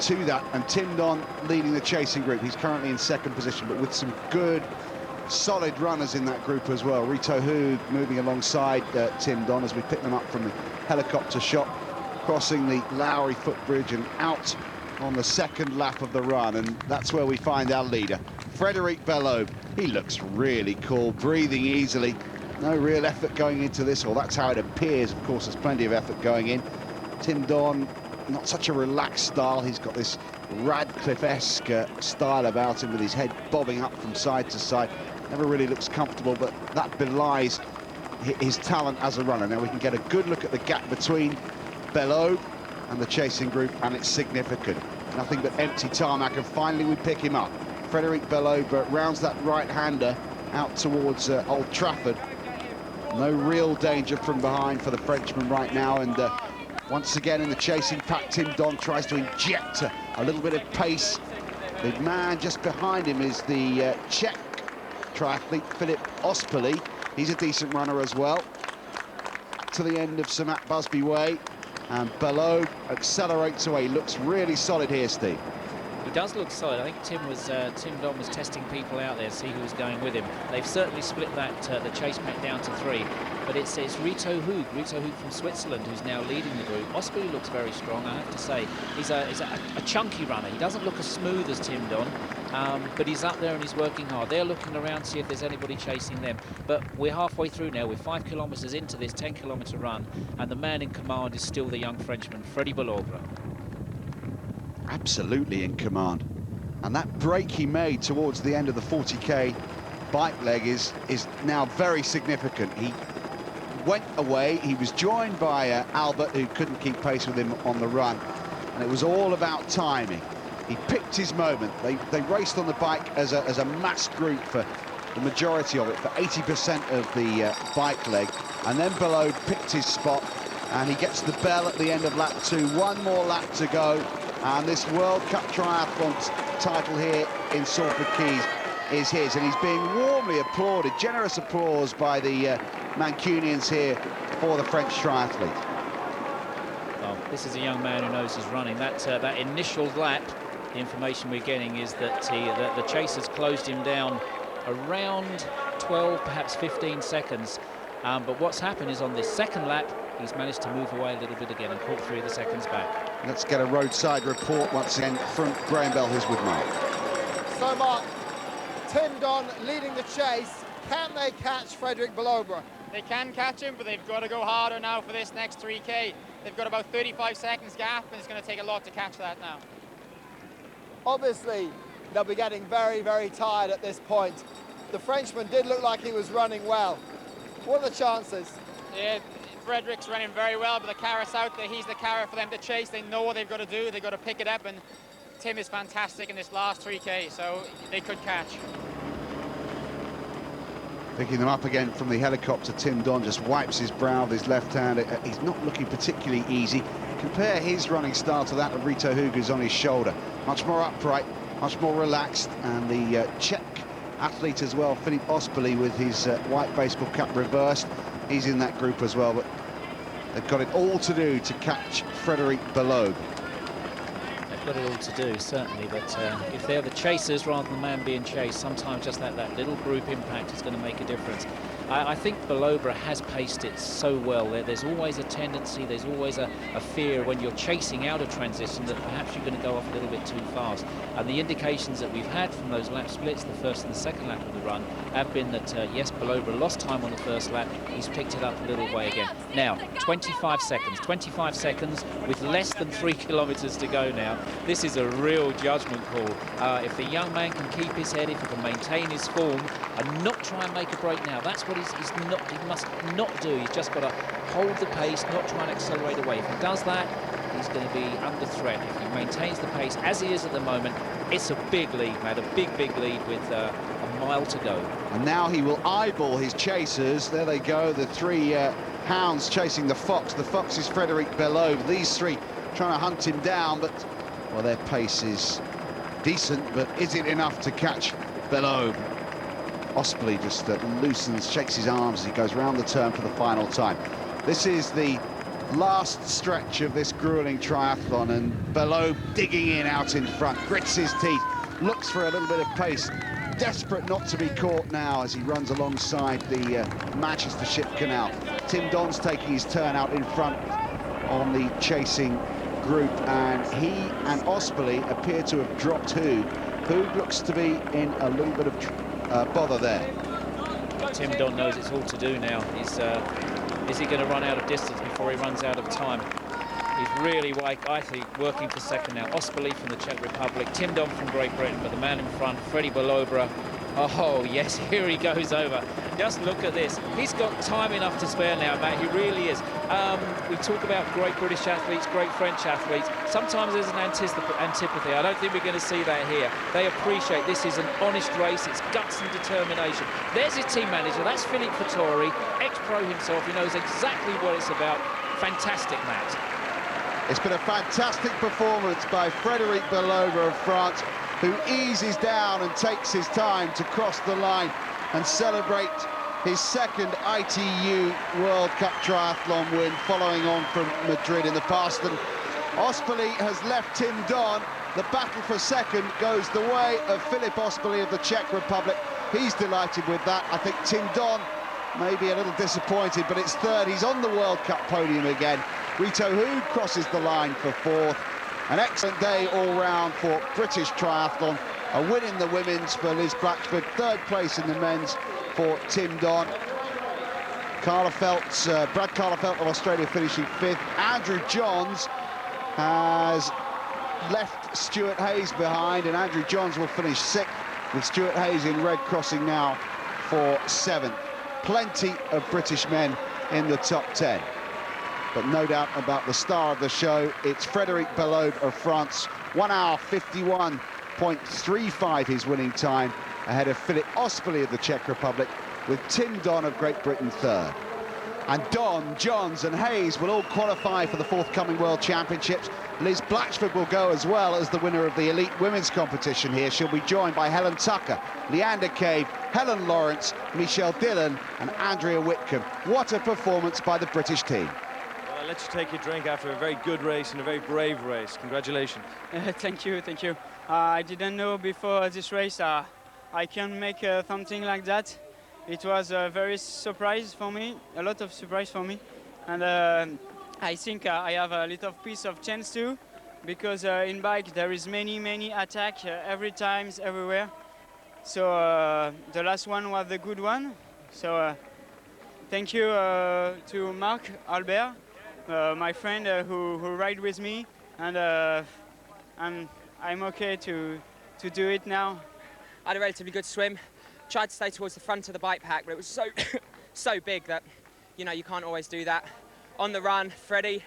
Speaker 13: to that. And Tim Don leading the chasing group. He's currently in second position, but with some good solid runners in that group as well. Rito Hoog moving alongside Tim Don as we pick them up from the helicopter shot, crossing the Lowry footbridge and out on the second lap of the run, and that's where we find our leader, Frederic Belleau. He looks really cool, breathing easily. No real effort going into this, or that's how it appears. Of course, there's plenty of effort going in. Tim Don, not such a relaxed style. He's got this Radcliffe-esque style about him with his head bobbing up from side to side. Never really looks comfortable, but that belies his talent as a runner. Now we can get a good look at the gap between Belleau and the chasing group, and it's significant. Nothing but empty tarmac, and finally we pick him up. Frederic Belleau rounds that right-hander out towards Old Trafford. No real danger from behind for the Frenchman right now, and once again in the chasing pack, Tim Don tries to inject a little bit of pace. The man just behind him is the Czech triathlete Filip Ospoli. He's a decent runner as well. To the end of Samat Busby Way, and Belleau accelerates away. Looks really solid here, Steve.
Speaker 14: He does look solid. I think Tim Don was testing people out there, see who was going with him. They've certainly split that the chase pack down to 3, but it's Rito Hoog from Switzerland who's now leading the group. Ospoli looks very strong, I have to say. He's a chunky runner. He doesn't look as smooth as Tim Don, but he's up there and he's working hard. They're looking around to see if there's anybody chasing them. But we're halfway through now. We're 5 kilometres into this 10-kilometre run, and the man in command is still the young Frenchman, Freddy Belleau.
Speaker 13: Absolutely in command, and that break he made towards the end of the 40k bike leg is now very significant. He went away, he was joined by Albert, who couldn't keep pace with him on the run, and it was all about timing. He picked his moment. They raced on the bike as a mass group for the majority of it, for 80% of the bike leg, and then Belleau picked his spot, and he gets the bell at the end of lap 2. One more lap to go, and this World Cup Triathlon title here in Salford Quays is his, and he's being warmly applauded. Generous applause by the Mancunians here for the French triathlete.
Speaker 14: Well, this is a young man who knows he's running. That initial lap, the information we're getting is that the chasers closed him down around 12, perhaps 15 seconds. But what's happened is on this second lap, he's managed to move away a little bit again and caught 3 of the seconds back.
Speaker 13: Let's get a roadside report once again from Graham Bell, who's with Mark.
Speaker 15: So, Mark, Tim Don leading the chase. Can they catch Frederic Belleau?
Speaker 12: They can catch him, but they've got to go harder now for this next 3K. They've got about 35 seconds gap, and it's going to take a lot to catch that now.
Speaker 15: Obviously, they'll be getting very, very tired at this point. The Frenchman did look like he was running well. What are the chances?
Speaker 12: Yeah, Frederic's running very well, but the carrot's out there. He's the carrot for them to chase. They know what they've got to do. They've got to pick it up, and Tim is fantastic in this last 3K, so they could catch.
Speaker 13: Picking them up again from the helicopter, Tim Don just wipes his brow with his left hand. He's not looking particularly easy. Compare his running style to that of Rito Hoog, who's on his shoulder. Much more upright, much more relaxed, and the Czech athlete as well, Filip Ospoli, with his white baseball cap reversed. He's in that group as well, but they've got it all to do to catch Frederic Belleau.
Speaker 14: They've got it all to do, certainly, but if they're the chasers rather than the man being chased, sometimes just that little group impact is going to make a difference. I think Belleau has paced it so well. There's always a tendency, there's always a fear when you're chasing out of transition that perhaps you're going to go off a little bit too fast. And the indications that we've had from those lap splits, the first and the second lap of the run, have been that, yes, Belleau lost time on the first lap. He's picked it up a little way again. Now, 25 seconds with less than 3 kilometres to go now. This is a real judgment call. If the young man can keep his head, if he can maintain his form and not try and make a break now, that's what he must not do. He's just got to hold the pace, not try and accelerate away. If he does that, he's going to be under threat. If he maintains the pace as he is at the moment, it's a big lead, man, a big lead with a mile to go.
Speaker 13: And now he will eyeball his chasers. There they go, the 3 hounds chasing the fox. The fox is Frederic Belleau. These 3 trying to hunt him down, but, well, their pace is decent, but is it enough to catch Belleau? Ospoli just loosens, shakes his arms as he goes round the turn for the final time. This is the last stretch of this grueling triathlon, and Belleau digging in out in front, grits his teeth, looks for a little bit of pace. desperate not to be caught now as he runs alongside the Manchester Ship Canal. Tim Don's taking his turn out in front on the chasing group, and he and Ospoli appear to have dropped Hoog. Hoog looks to be in a little bit of bother there.
Speaker 14: Tim Don knows it's all to do now. Is he going to run out of distance before he runs out of time? He's really, I think, working for second now. Ospoli from the Czech Republic, Tim Don from Great Britain, but the man in front, Freddie Belobra. Oh, yes, here he goes over. Just look at this. He's got time enough to spare now, Matt. He really is. We talk about great British athletes, great French athletes. Sometimes there's an antipathy. I don't think we're going to see that here. They appreciate this is an honest race. It's guts and determination. There's his team manager. That's Philippe Fattori, ex-pro himself. He knows exactly what it's about. Fantastic, Matt.
Speaker 13: It's been a fantastic performance by Frédéric Belobra of France, who eases down and takes his time to cross the line and celebrate his second ITU World Cup triathlon win, following on from Madrid in the past. And Ospoli has left Tim Don. The battle for second goes the way of Filip Ospoli of the Czech Republic. He's delighted with that. I think Tim Don may be a little disappointed, but it's third. He's on the World Cup podium again. Rito Hoog crosses the line for fourth. An excellent day all round for British triathlon. A win in the women's for Liz Blatchford, third place in the men's for Tim Don. Brad Carlefelt of Australia finishing fifth. Andrew Johns has left Stuart Hayes behind, and Andrew Johns will finish sixth, with Stuart Hayes in red crossing now for seventh. Plenty of British men in the top 10. But no doubt about the star of the show, it's Frédéric Belobra of France. 1 hour 51.35 his winning time, ahead of Filip Ospoli of the Czech Republic, with Tim Don of Great Britain third. And Don, Johns and Hayes will all qualify for the forthcoming World Championships. Liz Blatchford will go as well as the winner of the elite women's competition here. She'll be joined by Helen Tucker, Leander Cave, Helen Lawrence, Michelle Dillon and Andrea Whitcomb. What a performance by the British team.
Speaker 16: I'll let you take your drink after a very good race and a very brave race. Congratulations.
Speaker 18: Thank you. I didn't know before this race I can make something like that. It was a very surprise for me, a lot of surprise for me. And I think I have a little piece of chance too, because in bike there is many attack every time, everywhere. So the last one was the good one. So thank you to Marc Albert, my friend who ride with me, and I'm okay to do it now.
Speaker 11: I had a relatively good swim. Tried to stay towards the front of the bike pack, but it was so big that, you know, you can't always do that. On the run, Freddie,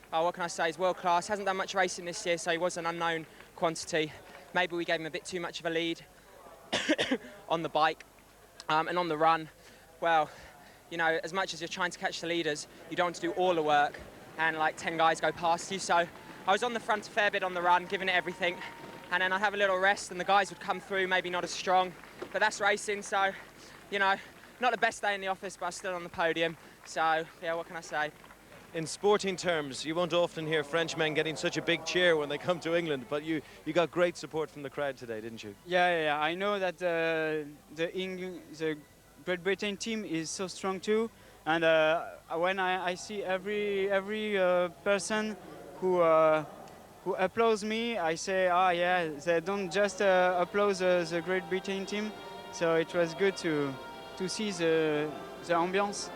Speaker 11: what can I say, he's world class. Hasn't done much racing this year, so he was an unknown quantity. Maybe we gave him a bit too much of a lead on the bike. And on the run, well, you know, as much as you're trying to catch the leaders, you don't want to do all the work and like 10 guys go past you. So I was on the front a fair bit on the run, giving it everything. And then I'd have a little rest and the guys would come through, maybe not as strong. But that's racing, so, you know, not the best day in the office, but I'm still on the podium. So, yeah, what can I say?
Speaker 16: In sporting terms, you won't often hear Frenchmen getting such a big cheer when they come to England, but you got great support from the crowd today, didn't you?
Speaker 18: Yeah. I know that the Great Britain team is so strong too, and when I see every person who applauds me, I say, yeah, they don't just applaud the Great Britain team. So it was good to see the ambience.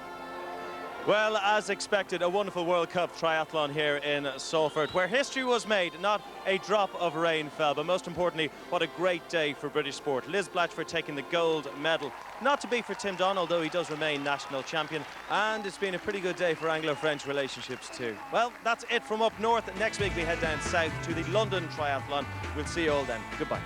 Speaker 16: Well, as expected, a wonderful World Cup triathlon here in Salford, where history was made. Not a drop of rain fell, but most importantly, what a great day for British sport. Liz Blatchford taking the gold medal. Not to be for Tim Don, although he does remain national champion. And it's been a pretty good day for Anglo-French relationships too. Well, that's it from up north. Next week we head down south to the London Triathlon. We'll see you all then. Goodbye.